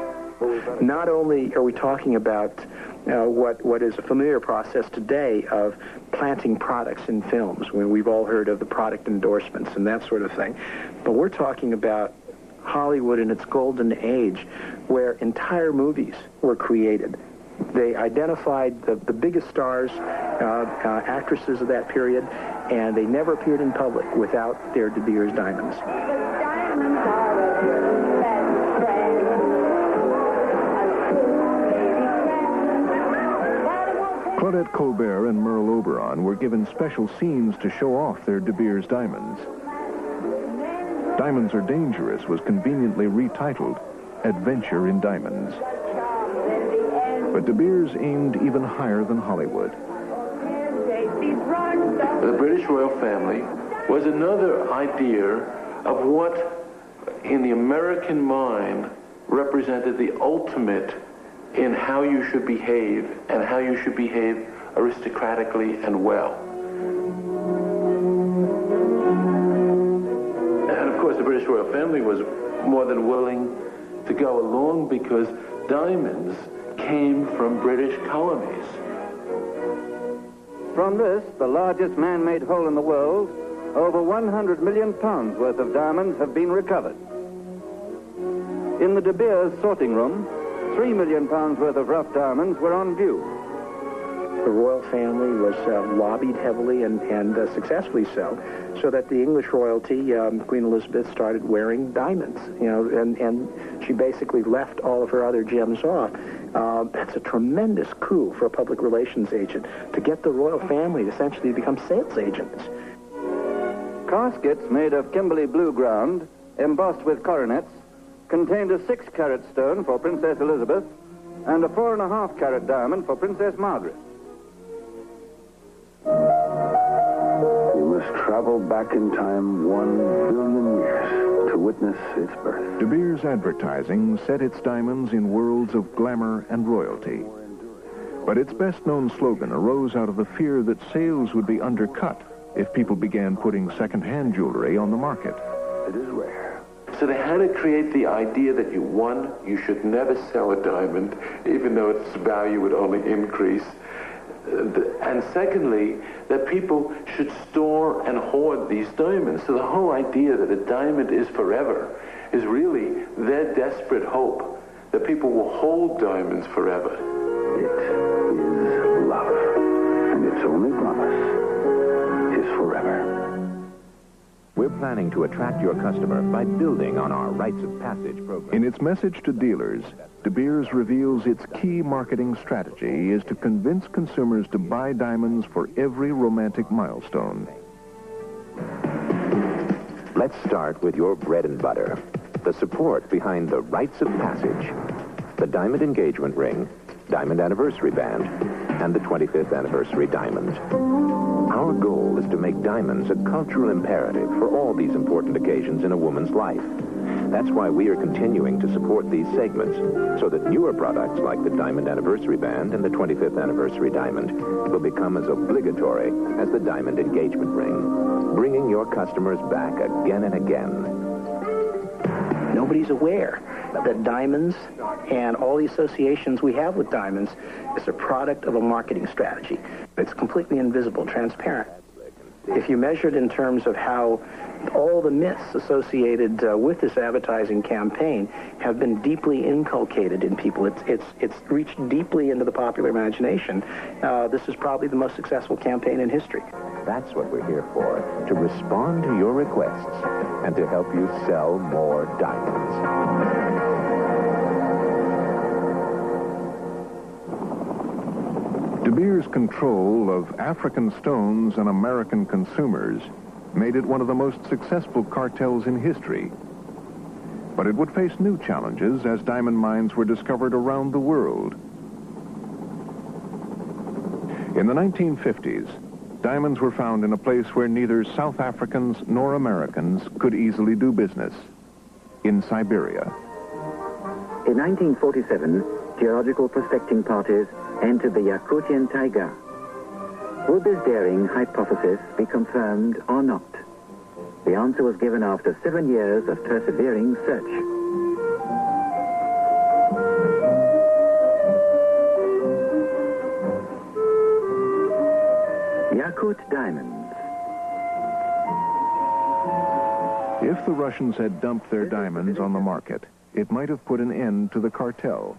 Not only are we talking about what is a familiar process today of planting products in films, when we've all heard of the product endorsements and that sort of thing, but we're talking about Hollywood in its golden age, where entire movies were created. They identified the biggest stars, actresses of that period, and they never appeared in public without their De Beers diamonds. Claudette Colbert and Merle Oberon were given special scenes to show off their De Beers diamonds. Diamonds Are Dangerous was conveniently retitled Adventure in Diamonds. But De Beers aimed even higher than Hollywood. The British royal family was another idea of what, in the American mind, represented the ultimate in how you should behave and how you should behave aristocratically and well. And of course, the British royal family was more than willing to go along because diamonds came from British colonies. From this, the largest man-made hole in the world, over 100 million pounds worth of diamonds have been recovered. In the De Beers sorting room, 3 million pounds worth of rough diamonds were on view. The royal family was lobbied heavily and successfully so that the English royalty, Queen Elizabeth, started wearing diamonds, and she basically left all of her other gems off. That's a tremendous coup for a public relations agent, to get the royal family to essentially become sales agents. Caskets made of Kimberley blue ground, embossed with coronets, contained a 6-carat stone for Princess Elizabeth and a 4.5-carat diamond for Princess Margaret. You must travel back in time 1 billion years to witness its birth. De Beers advertising set its diamonds in worlds of glamour and royalty. But its best-known slogan arose out of the fear that sales would be undercut if people began putting second-hand jewelry on the market. It is rare. So they had to create the idea that you should never sell a diamond, even though its value would only increase. And secondly, that people should store and hoard these diamonds. So the whole idea that a diamond is forever is really their desperate hope that people will hold diamonds forever. It is love, and its only promise is forever. We're planning to attract your customer by building on our rites of passage program. In its message to dealers, De Beers reveals its key marketing strategy is to convince consumers to buy diamonds for every romantic milestone. Let's start with your bread and butter, the support behind the rites of passage, the diamond engagement ring, diamond anniversary band, and the 25th anniversary diamond. Our goal is to make diamonds a cultural imperative for all these important occasions in a woman's life. That's why we are continuing to support these segments, so that newer products like the Diamond Anniversary Band and the 25th Anniversary Diamond will become as obligatory as the Diamond Engagement Ring, bringing your customers back again and again. Nobody's aware that diamonds and all the associations we have with diamonds is a product of a marketing strategy. It's completely invisible, transparent. If you measure it in terms of how all the myths associated with this advertising campaign have been deeply inculcated in people, it's reached deeply into the popular imagination. This is probably the most successful campaign in history. That's what we're here for, to respond to your requests and to help you sell more diamonds. De Beers' control of African stones and American consumers made it one of the most successful cartels in history. But it would face new challenges as diamond mines were discovered around the world. In the 1950s, diamonds were found in a place where neither South Africans nor Americans could easily do business, in Siberia. In 1947, geological prospecting parties entered the Yakutian taiga. Would this daring hypothesis be confirmed or not? The answer was given after 7 years of persevering search. Yakut diamonds. If the Russians had dumped their diamonds on the market, it might have put an end to the cartel.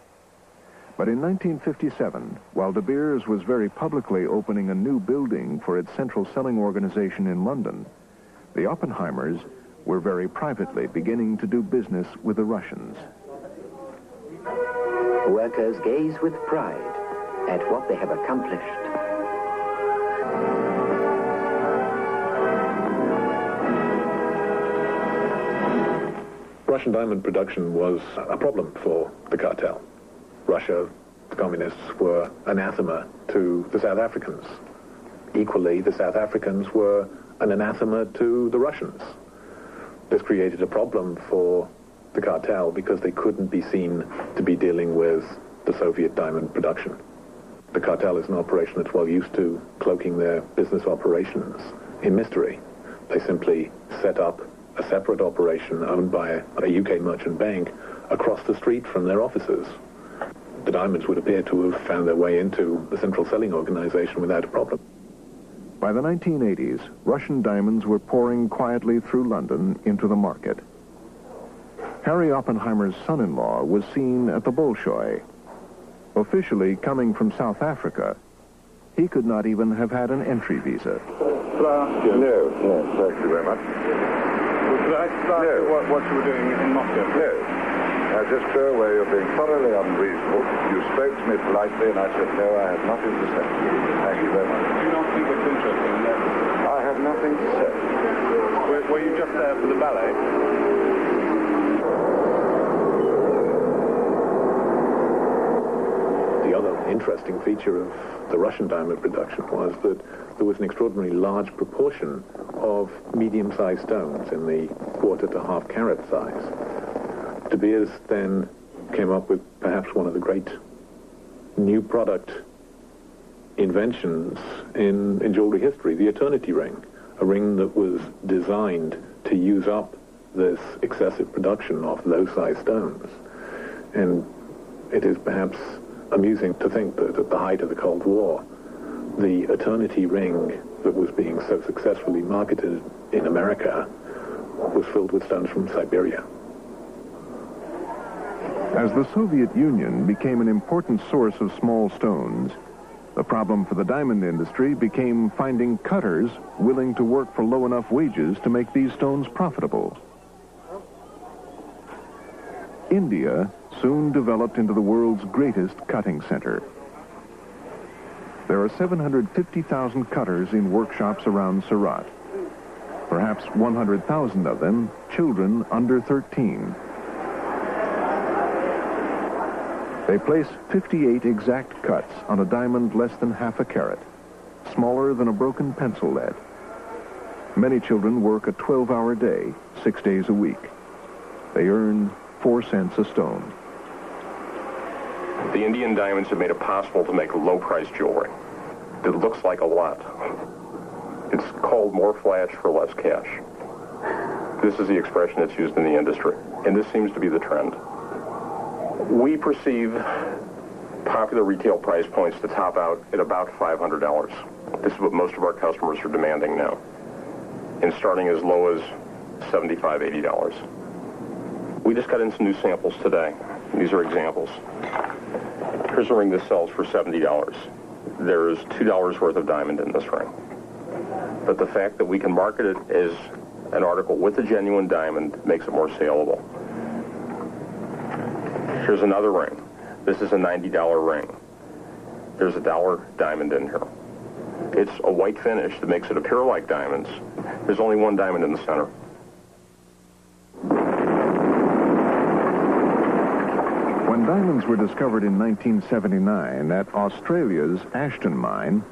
But in 1957, while De Beers was very publicly opening a new building for its central selling organization in London, the Oppenheimers were very privately beginning to do business with the Russians. Workers gaze with pride at what they have accomplished. Russian diamond production was a problem for the cartel. Russia, the communists, were anathema to the South Africans. Equally, the South Africans were an anathema to the Russians. This created a problem for the cartel because they couldn't be seen to be dealing with the Soviet diamond production. The cartel is an operation that's well used to cloaking their business operations in mystery. They simply set up a separate operation owned by a UK merchant bank across the street from their offices. The diamonds would appear to have found their way into the central selling organization without a problem. By the 1980s, Russian diamonds were pouring quietly through London into the market. Harry Oppenheimer's son-in-law was seen at the Bolshoi. Officially coming from South Africa, he could not even have had an entry visa. No, thank you very much. Could I start what you were doing in Moscow? No. Just go away. You're being thoroughly unreasonable. You spoke to me politely, and I said, no, I have nothing to say. Thank you very much. Do you not think it's interesting that... I have nothing to say. Were you just there for the ballet? The other interesting feature of the Russian diamond production was that there was an extraordinarily large proportion of medium-sized stones in the quarter to half carat size. De Beers then came up with perhaps one of the great new product inventions in jewelry history, the eternity ring, a ring that was designed to use up this excessive production of those size stones. And it is perhaps amusing to think that at the height of the Cold War, the eternity ring that was being so successfully marketed in America was filled with stones from Siberia. As the Soviet Union became an important source of small stones, the problem for the diamond industry became finding cutters willing to work for low enough wages to make these stones profitable. India soon developed into the world's greatest cutting center. There are 750,000 cutters in workshops around Surat. Perhaps 100,000 of them children under 13. They place 58 exact cuts on a diamond less than half a carat, smaller than a broken pencil lead. Many children work a 12-hour day, 6 days a week. They earn 4 cents a stone. The Indian diamonds have made it possible to make low-priced jewelry that looks like a lot. It's called more flash for less cash. This is the expression that's used in the industry, and this seems to be the trend. We perceive popular retail price points to top out at about $500. This is what most of our customers are demanding now, and starting as low as $75, $80. We just got in some new samples today. These are examples. Here's a ring that sells for $70. There's $2 worth of diamond in this ring. But the fact that we can market it as an article with a genuine diamond makes it more saleable. Here's another ring. This is a $90 ring. There's a $1 diamond in here. It's a white finish that makes it appear like diamonds. There's only one diamond in the center. When diamonds were discovered in 1979 at Australia's Ashton mine,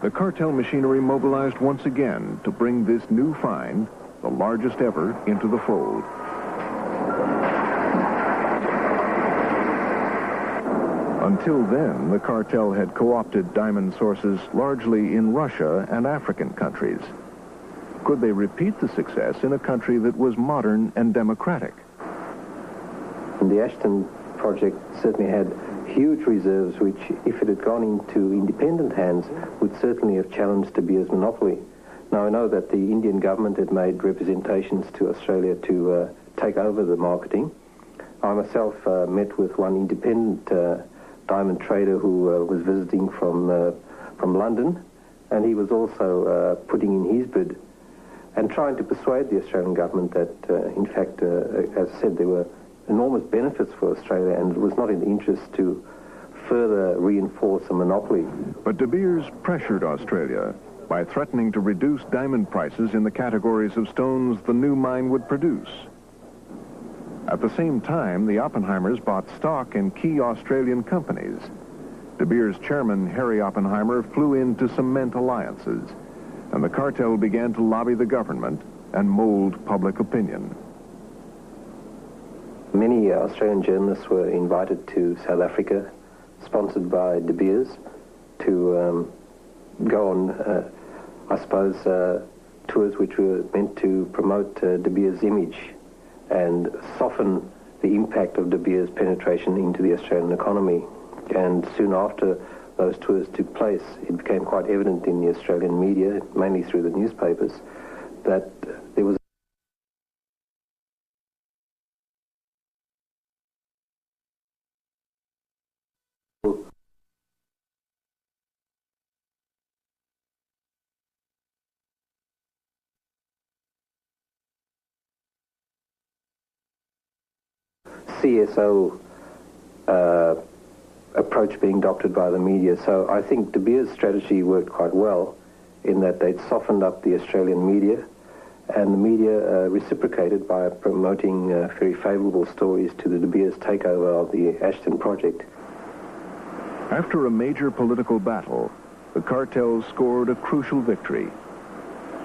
the cartel machinery mobilized once again to bring this new find, the largest ever, into the fold. Until then, the cartel had co-opted diamond sources largely in Russia and African countries. Could they repeat the success in a country that was modern and democratic? The Ashton project certainly had huge reserves which, if it had gone into independent hands, would certainly have challenged De Beers' monopoly. Now, I know that the Indian government had made representations to Australia to take over the marketing. I myself met with one independent diamond trader who was visiting from London, and he was also putting in his bid and trying to persuade the Australian government that, in fact, as I said, there were enormous benefits for Australia, and it was not in the interest to further reinforce a monopoly. But De Beers pressured Australia by threatening to reduce diamond prices in the categories of stones the new mine would produce. At the same time, the Oppenheimers bought stock in key Australian companies. De Beers' chairman, Harry Oppenheimer, flew in to cement alliances, and the cartel began to lobby the government and mold public opinion. Many Australian journalists were invited to South Africa, sponsored by De Beers, to go on, I suppose, tours which were meant to promote De Beers' image and soften the impact of De Beers' penetration into the Australian economy. And soon after those tours took place, it became quite evident in the Australian media, mainly through the newspapers, that there was CSO approach being adopted by the media. So I think De Beers' strategy worked quite well in that they'd softened up the Australian media, and the media reciprocated by promoting very favourable stories to the De Beers takeover of the Ashton project. After a major political battle, the cartels scored a crucial victory.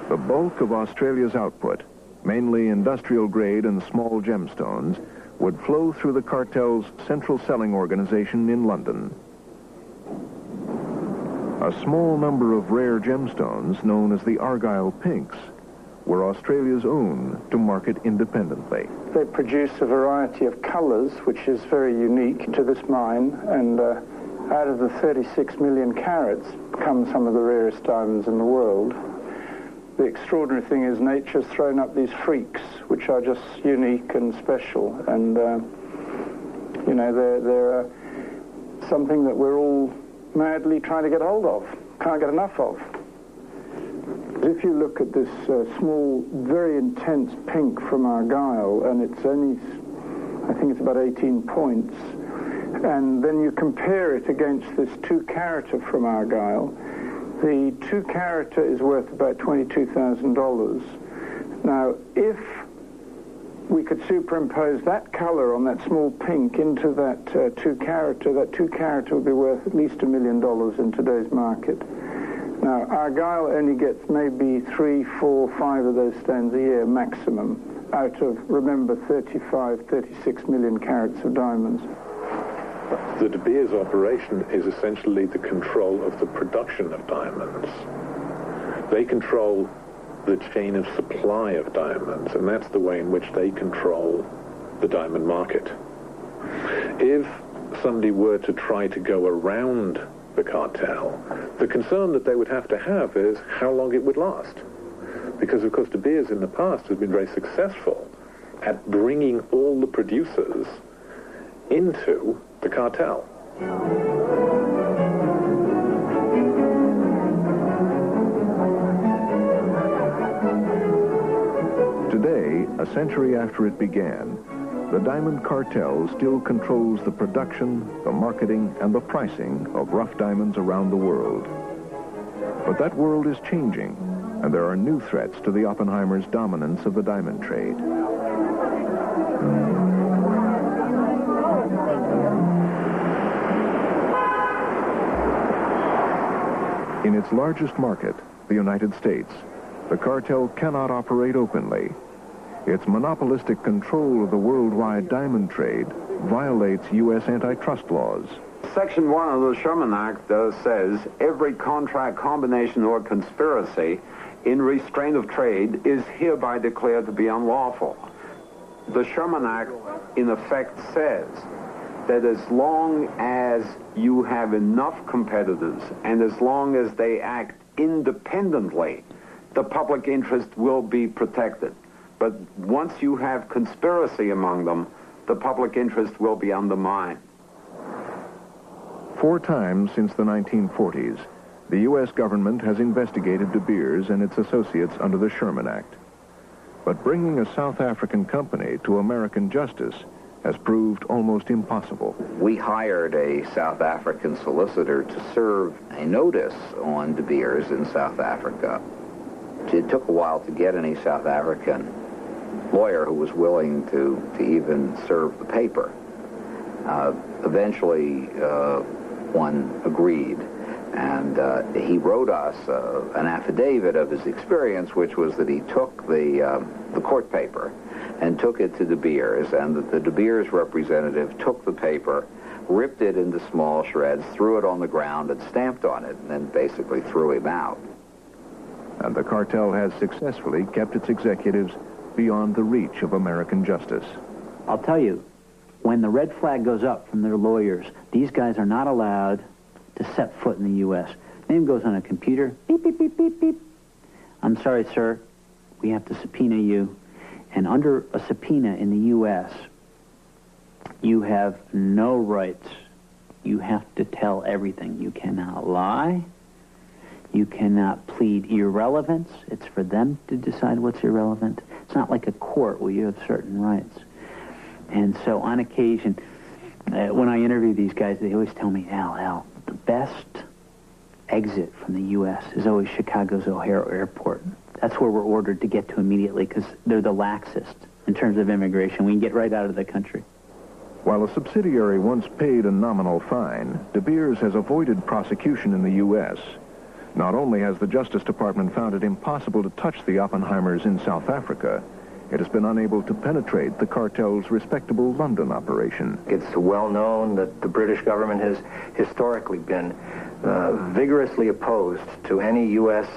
The bulk of Australia's output, mainly industrial grade and small gemstones, would flow through the cartel's central selling organization in London. A small number of rare gemstones, known as the Argyle Pinks, were Australia's own to market independently. They produce a variety of colors, which is very unique to this mine, and out of the 36 million carats come some of the rarest diamonds in the world. The extraordinary thing is nature's thrown up these freaks, which are just unique and special, and you know, they're something that we're all madly trying to get hold of, can't get enough of. If you look at this small, very intense pink from Argyle, and it's only, I think it's about 18 points, and then you compare it against this 2-carata from Argyle, the 2-carata is worth about $22,000. Now, if we could superimpose that color on that small pink into that 2-carata, that 2-carata would be worth at least $1 million in today's market. Now, Argyle only gets maybe 3, 4, 5 of those stones a year maximum out of, remember, 35, 36 million carats of diamonds. The De Beers operation is essentially the control of the production of diamonds. They control the chain of supply of diamonds, and that's the way in which they control the diamond market. If somebody were to try to go around the cartel, the concern that they would have to have is how long it would last. Because, of course, De Beers in the past has been very successful at bringing all the producers into the cartel. Today, a century after it began, the diamond cartel still controls the production, the marketing, and the pricing of rough diamonds around the world. But that world is changing, and there are new threats to the Oppenheimers' dominance of the diamond trade. In its largest market, the United States, the cartel cannot operate openly. Its monopolistic control of the worldwide diamond trade violates U.S. antitrust laws. Section 1 of the Sherman Act says every contract, combination, or conspiracy in restraint of trade is hereby declared to be unlawful. The Sherman Act, in effect, says that as long as you have enough competitors and as long as they act independently, the public interest will be protected. But once you have conspiracy among them, the public interest will be undermined. 4 times since the 1940s, the U.S. government has investigated De Beers and its associates under the Sherman Act. But bringing a South African company to American justice has proved almost impossible. We hired a South African solicitor to serve a notice on De Beers in South Africa. It took a while to get any South African lawyer who was willing to even serve the paper. Eventually, one agreed, and he wrote us an affidavit of his experience, which was that he took the court paper and took it to De Beers, and that the De Beers representative took the paper, ripped it into small shreds, threw it on the ground, and stamped on it, and then basically threw him out. And the cartel has successfully kept its executives beyond the reach of American justice. I'll tell you, when the red flag goes up from their lawyers, these guys are not allowed to set foot in the U.S. Name goes on a computer, beep, beep, beep, beep, beep. I'm sorry, sir, we have to subpoena you. And under a subpoena in the U.S., you have no rights. You have to tell everything. You cannot lie. You cannot plead irrelevance. It's for them to decide what's irrelevant. It's not like a court where you have certain rights. And so on occasion, when I interview these guys, they always tell me, Al, the best exit from the U.S. is always Chicago's O'Hare Airport. That's where we're ordered to get to immediately because they're the laxest in terms of immigration. We can get right out of the country. While a subsidiary once paid a nominal fine, De Beers has avoided prosecution in the U.S. Not only has the Justice Department found it impossible to touch the Oppenheimers in South Africa, it has been unable to penetrate the cartel's respectable London operation. It's well known that the British government has historically been vigorously opposed to any U.S.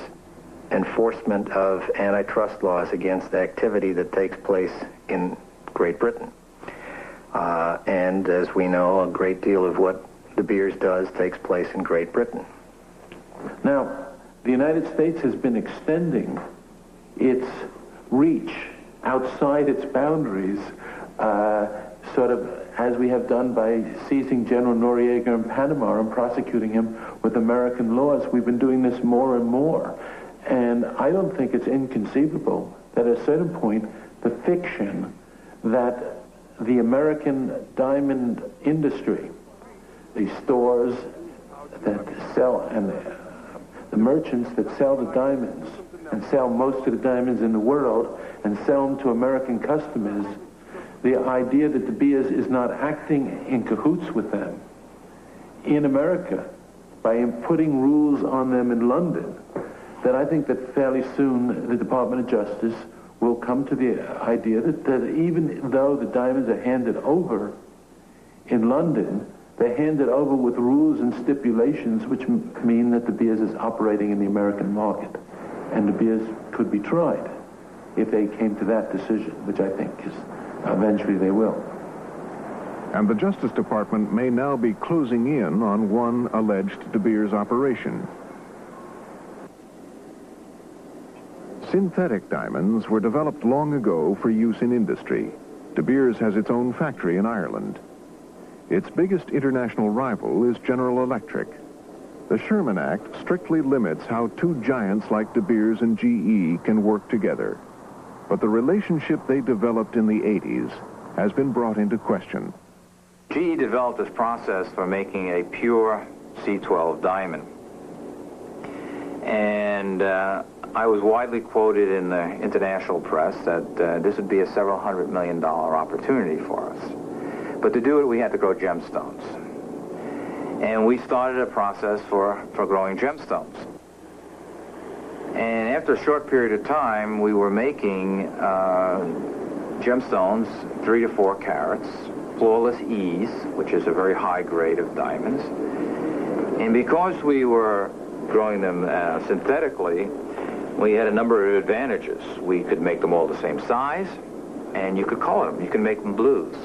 enforcement of antitrust laws against activity that takes place in Great Britain. And as we know, a great deal of what De Beers does takes place in Great Britain. Now, the United States has been extending its reach outside its boundaries, sort of as we have done by seizing General Noriega in Panama and prosecuting him with American laws. We've been doing this more and more. And I don't think it's inconceivable that at a certain point, the fiction that the American diamond industry, the stores that sell and the merchants that sell the diamonds and sell most of the diamonds in the world and sell them to American customers, the idea that De Beers is not acting in cahoots with them in America by putting rules on them in London, that I think that fairly soon the Department of Justice will come to the idea that even though the diamonds are handed over in London, they're handed over with rules and stipulations which mean that De Beers is operating in the American market. And De Beers could be tried if they came to that decision, which I think is eventually they will. And the Justice Department may now be closing in on one alleged De Beers operation. Synthetic diamonds were developed long ago for use in industry. De Beers has its own factory in Ireland. Its biggest international rival is General Electric. The Sherman Act strictly limits how two giants like De Beers and GE can work together. But the relationship they developed in the 80s has been brought into question. GE developed this process for making a pure C12 diamond. And I was widely quoted in the international press that this would be a several $100 million opportunity for us. But to do it, we had to grow gemstones. And we started a process for growing gemstones. And after a short period of time, we were making gemstones 3 to 4 carats, flawless E's, which is a very high grade of diamonds. And because we were growing them synthetically, We had a number of advantages. We could make them all the same size, and you could color them. You can make them blues.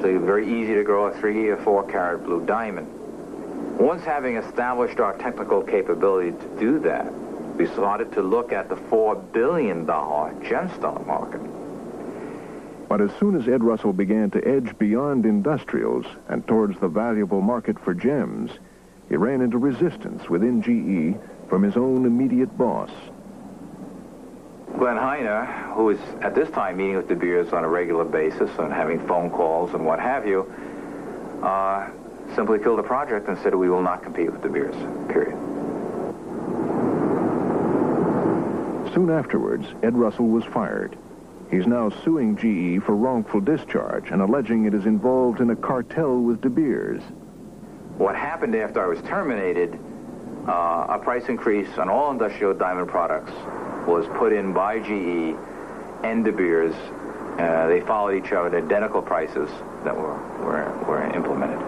So it's very easy to grow a 3 or 4 carat blue diamond. Once having established our technical capability to do that, we started to look at the $4 billion gemstone market. But as soon as Ed Russell began to edge beyond industrials and towards the valuable market for gems, he ran into resistance within GE from his own immediate boss. Glenn Heiner, who was at this time meeting with De Beers on a regular basis and having phone calls and what have you, simply killed the project and said, we will not compete with De Beers, period. Soon afterwards, Ed Russell was fired. He's now suing GE for wrongful discharge and alleging it is involved in a cartel with De Beers. What happened after I was terminated, a price increase on all industrial diamond products was put in by GE and De Beers. They followed each other at identical prices that were implemented.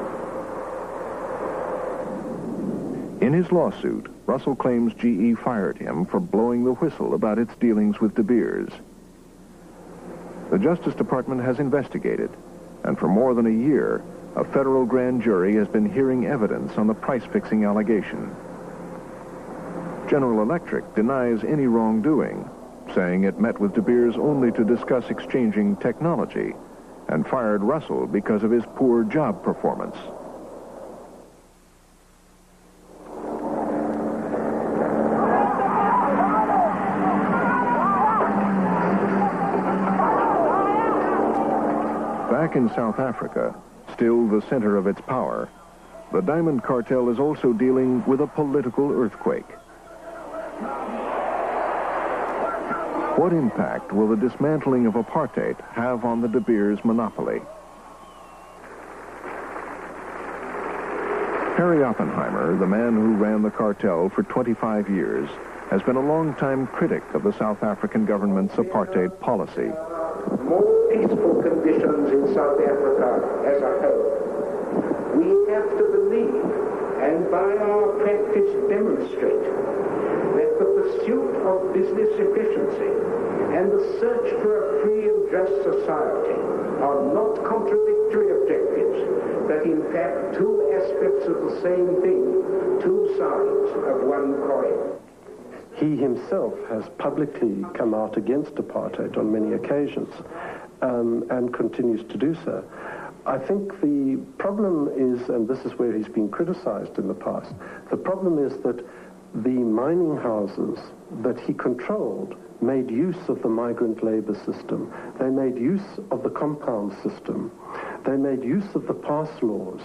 In his lawsuit, Russell claims GE fired him for blowing the whistle about its dealings with De Beers. The Justice Department has investigated, and for more than a year, a federal grand jury has been hearing evidence on the price-fixing allegation. General Electric denies any wrongdoing, saying it met with De Beers only to discuss exchanging technology, and fired Russell because of his poor job performance. Back in South Africa, still the center of its power, the diamond cartel is also dealing with a political earthquake. What impact will the dismantling of apartheid have on the De Beers monopoly? Harry Oppenheimer, the man who ran the cartel for 25 years, has been a long-time critic of the South African government's apartheid policy. More peaceful conditions in South Africa as a whole. We have to believe, and by our practice demonstrate, that the pursuit of business efficiency and the search for a free and just society are not contradictory objectives, but in fact two aspects of the same thing, two sides of one coin. He himself has publicly come out against apartheid on many occasions and continues to do so. I think the problem is, and this is where he's been criticized in the past, the problem is that the mining houses that he controlled made use of the migrant labor system. They made use of the compound system. They made use of the pass laws.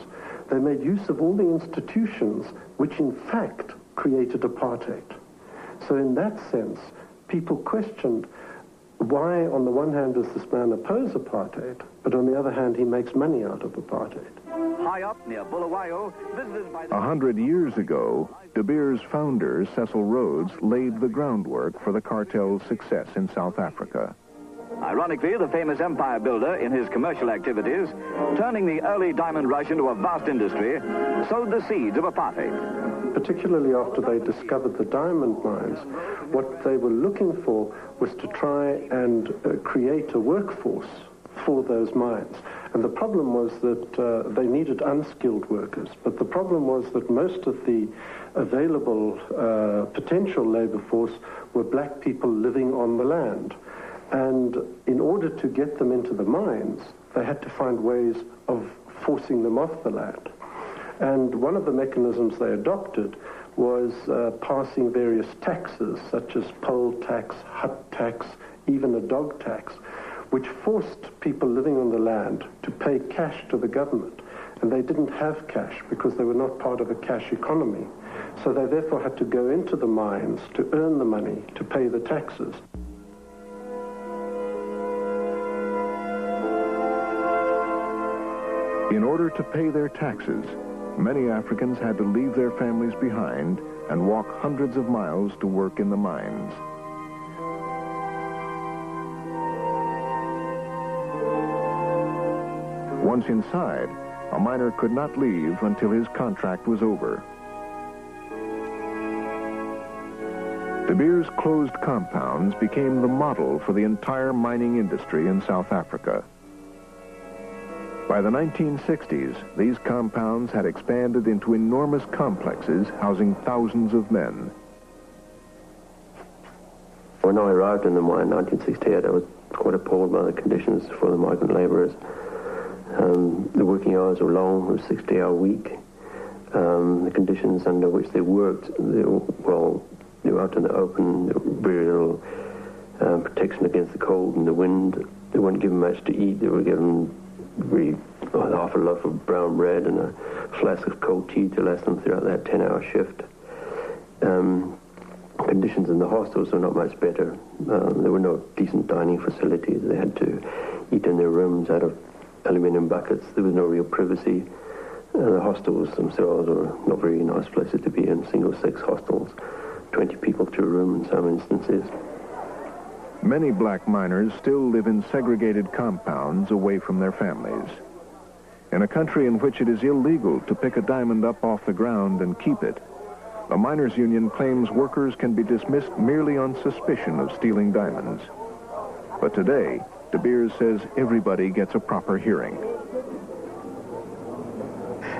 They made use of all the institutions which in fact created apartheid. So in that sense, people questioned why, on the one hand, does this man oppose apartheid, but on the other hand, he makes money out of apartheid. High up near Bulawayo, visited by 100 years ago, De Beers founder Cecil Rhodes laid the groundwork for the cartel's success in South Africa. Ironically, the famous empire builder, in his commercial activities, turning the early diamond rush into a vast industry, sowed the seeds of apartheid. Particularly after they discovered the diamond mines, what they were looking for was to try and create a workforce for those mines. And the problem was that they needed unskilled workers. But the problem was that most of the available potential labor force were black people living on the land. And in order to get them into the mines, they had to find ways of forcing them off the land. And one of the mechanisms they adopted was passing various taxes, such as poll tax, hut tax, even a dog tax, which forced people living on the land to pay cash to the government. And they didn't have cash because they were not part of a cash economy. So they therefore had to go into the mines to earn the money to pay the taxes. In order to pay their taxes, many Africans had to leave their families behind and walk hundreds of miles to work in the mines. Once inside, a miner could not leave until his contract was over. De Beers closed compounds became the model for the entire mining industry in South Africa. By the 1960s, these compounds had expanded into enormous complexes housing thousands of men. When I arrived in the mine in 1968, I was quite appalled by the conditions for the migrant labourers. The working hours were long, it was a 60-hour week. The conditions under which they worked, they were out in the open, there were very little protection against the cold and the wind. They weren't given much to eat. They were given half a loaf of brown bread and a flask of cold tea to last them throughout that 10-hour shift. Conditions in the hostels were not much better. There were no decent dining facilities. They had to eat in their rooms out of aluminium buckets. There was no real privacy. The hostels themselves were not very nice places to be in, single-sex hostels, 20 people to a room in some instances. Many black miners still live in segregated compounds away from their families. In a country in which it is illegal to pick a diamond up off the ground and keep it, the miners' union claims workers can be dismissed merely on suspicion of stealing diamonds. But today, De Beers says everybody gets a proper hearing.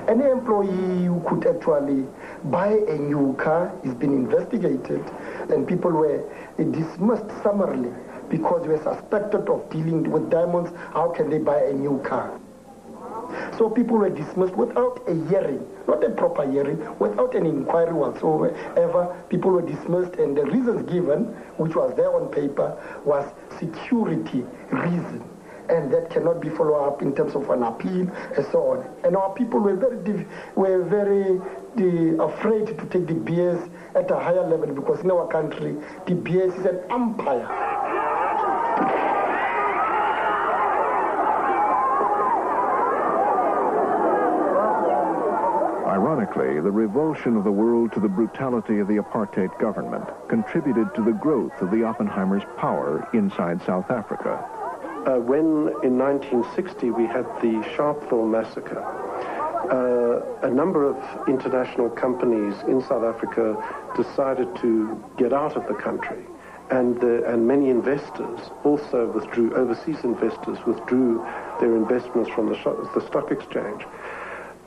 Any employee who could actually buy a new car is being investigated, and people were dismissed summarily because they were suspected of dealing with diamonds. How can they buy a new car? So people were dismissed without a hearing, not a proper hearing, without an inquiry whatsoever. People were dismissed, and the reasons given, which was there on paper, was security reason. And that cannot be followed up in terms of an appeal and so on. And our people were very afraid to take De Beers at a higher level, because in our country, De Beers is an empire. Ironically, the revulsion of the world to the brutality of the apartheid government contributed to the growth of the Oppenheimers' power inside South Africa. When in 1960 we had the Sharpeville massacre, a number of international companies in South Africa decided to get out of the country, and many investors also withdrew, overseas investors withdrew their investments from the stock exchange.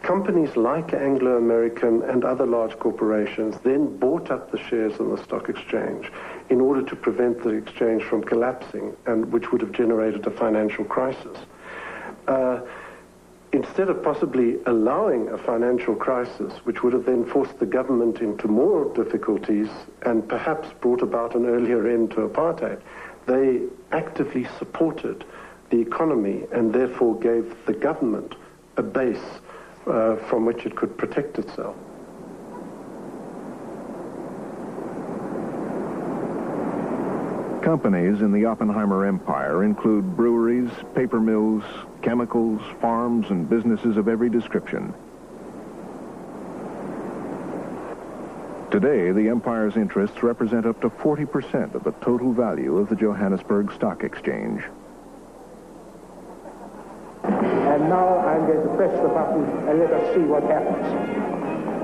Companies like Anglo-American and other large corporations then bought up the shares on the stock exchange in order to prevent the exchange from collapsing, and which would have generated a financial crisis. Instead of possibly allowing a financial crisis, which would have then forced the government into more difficulties and perhaps brought about an earlier end to apartheid, they actively supported the economy and therefore gave the government a base from which it could protect itself. Companies in the Oppenheimer empire include breweries, paper mills, chemicals, farms, and businesses of every description. Today, the empire's interests represent up to 40% of the total value of the Johannesburg Stock Exchange. And now I'm going to press the button and let us see what happens.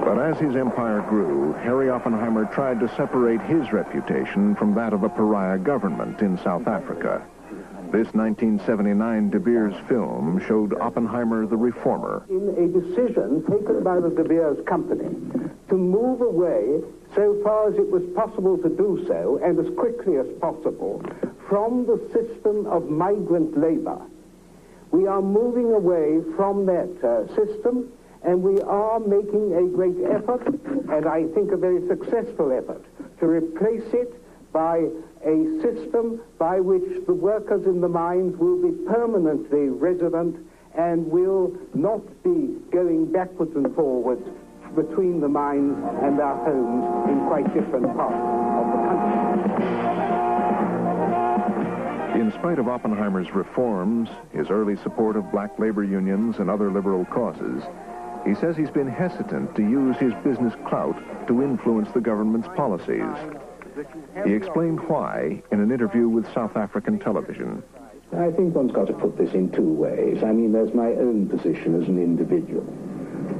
But as his empire grew, Harry Oppenheimer tried to separate his reputation from that of a pariah government in South Africa. This 1979 De Beers film showed Oppenheimer the reformer. In a decision taken by the De Beers company to move away, so far as it was possible to do so, and as quickly as possible, from the system of migrant labor. We are moving away from that system, and we are making a great effort, and I think a very successful effort, to replace it by a system by which the workers in the mines will be permanently resident and will not be going backwards and forwards between the mines and our homes in quite different parts of the country. In spite of Oppenheimer's reforms, his early support of black labor unions and other liberal causes, he says he's been hesitant to use his business clout to influence the government's policies. He explained why in an interview with South African television. I think one's got to put this in two ways. I mean, there's my own position as an individual.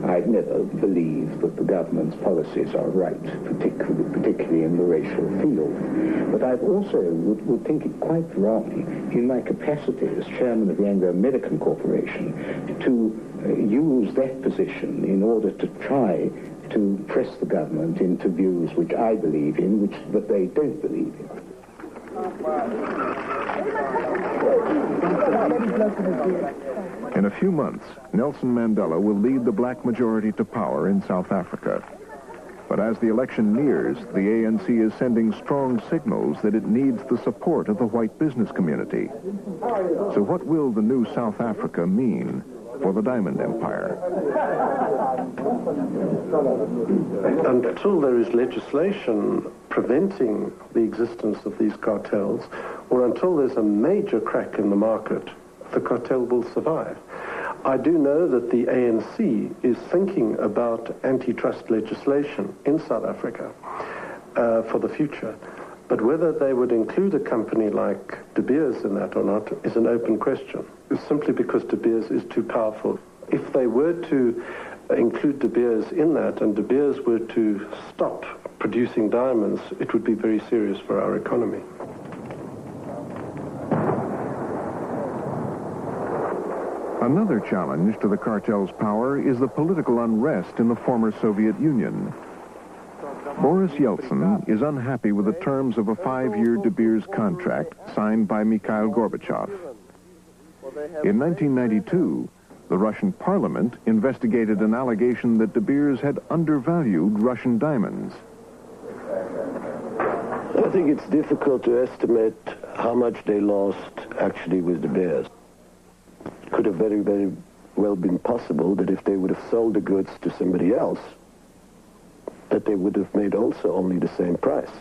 I've never believed that the government's policies are right, particularly in the racial field. But I've also would think it quite wrong, in my capacity as chairman of the Anglo-American Corporation, to use that position in order to try to press the government into views which I believe in, but they don't believe in. In a few months, Nelson Mandela will lead the black majority to power in South Africa. But as the election nears, the ANC is sending strong signals that it needs the support of the white business community. So what will the new South Africa mean for the Diamond Empire? Until there is legislation preventing the existence of these cartels, or until there's a major crack in the market, the cartel will survive. I do know that the ANC is thinking about antitrust legislation in South Africa for the future. But whether they would include a company like De Beers in that or not is an open question. It's simply because De Beers is too powerful. If they were to include De Beers in that and De Beers were to stop producing diamonds, it would be very serious for our economy. Another challenge to the cartel's power is the political unrest in the former Soviet Union. Boris Yeltsin is unhappy with the terms of a 5-year De Beers contract signed by Mikhail Gorbachev. In 1992, the Russian parliament investigated an allegation that De Beers had undervalued Russian diamonds. I think it's difficult to estimate how much they lost actually with De Beers. It could have very, very well been possible that if they would have sold the goods to somebody else, that they would have made also only the same price.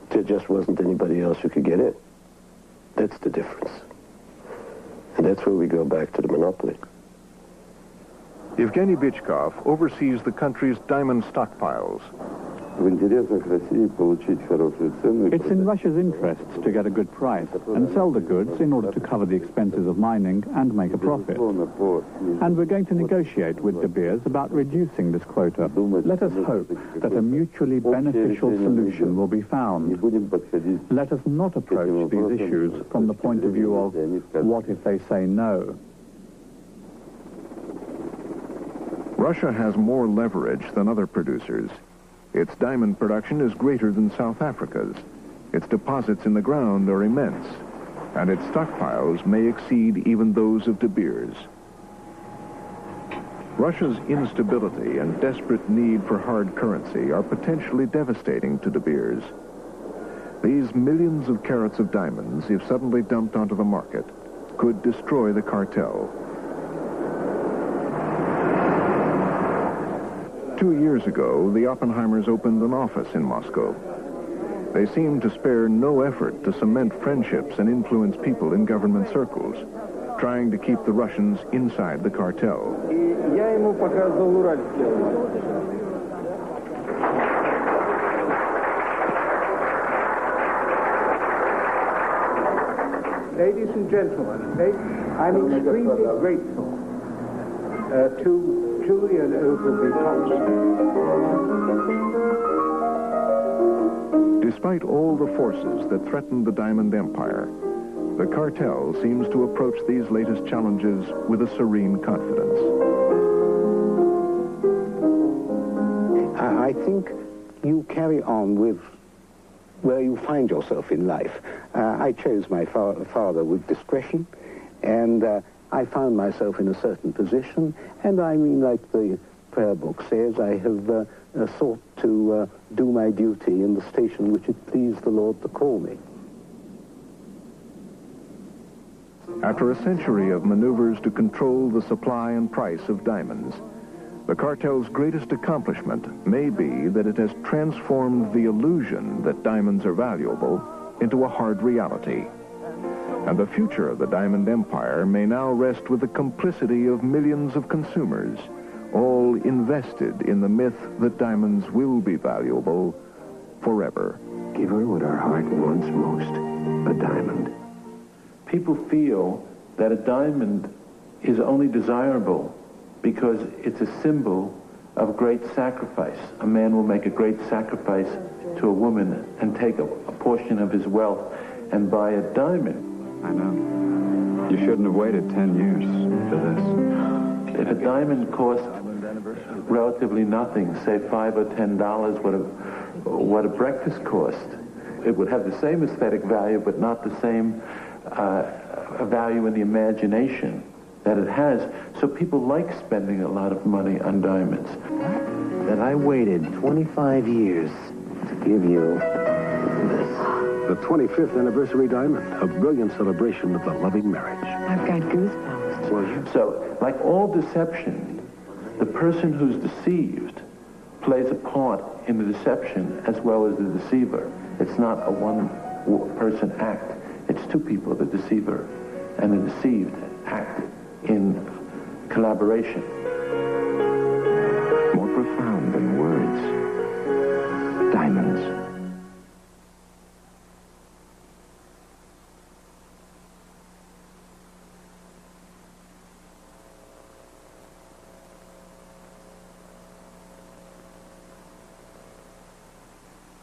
There just wasn't anybody else who could get in. That's the difference. And that's where we go back to the monopoly. Evgeny Bichkov oversees the country's diamond stockpiles. It's in Russia's interests to get a good price and sell the goods in order to cover the expenses of mining and make a profit. And we're going to negotiate with De Beers about reducing this quota. Let us hope that a mutually beneficial solution will be found. Let us not approach these issues from the point of view of what if they say no. Russia has more leverage than other producers. Its diamond production is greater than South Africa's. Its deposits in the ground are immense, and its stockpiles may exceed even those of De Beers. Russia's instability and desperate need for hard currency are potentially devastating to De Beers. These millions of carats of diamonds, if suddenly dumped onto the market, could destroy the cartel. 2 years ago, the Oppenheimers opened an office in Moscow. They seemed to spare no effort to cement friendships and influence people in government circles, trying to keep the Russians inside the cartel. Ladies and gentlemen, I'm extremely grateful to Julian Ogilvy Thompson. Despite all the forces that threaten the Diamond Empire, the cartel seems to approach these latest challenges with a serene confidence. I think you carry on with where you find yourself in life. I chose my father with discretion, and I found myself in a certain position, and I mean, like the prayer book says, I have sought to do my duty in the station which it pleased the Lord to call me. After a century of maneuvers to control the supply and price of diamonds, the cartel's greatest accomplishment may be that it has transformed the illusion that diamonds are valuable into a hard reality. And the future of the Diamond Empire may now rest with the complicity of millions of consumers, all invested in the myth that diamonds will be valuable forever. Give her what her heart wants most, a diamond. People feel that a diamond is only desirable because it's a symbol of great sacrifice. A man will make a great sacrifice to a woman and take a portion of his wealth and buy a diamond. I know. You shouldn't have waited 10 years for this. If a diamond cost relatively nothing, say $5 or $10, what a breakfast cost, it would have the same aesthetic value, but not the same value in the imagination that it has. So people like spending a lot of money on diamonds. That I waited 25 years to give you this. The 25th anniversary diamond, a brilliant celebration of the loving marriage. I've got goosebumps. So, like all deception, the person who's deceived plays a part in the deception as well as the deceiver. It's not a one-person act. It's two people, the deceiver and the deceived, act in collaboration.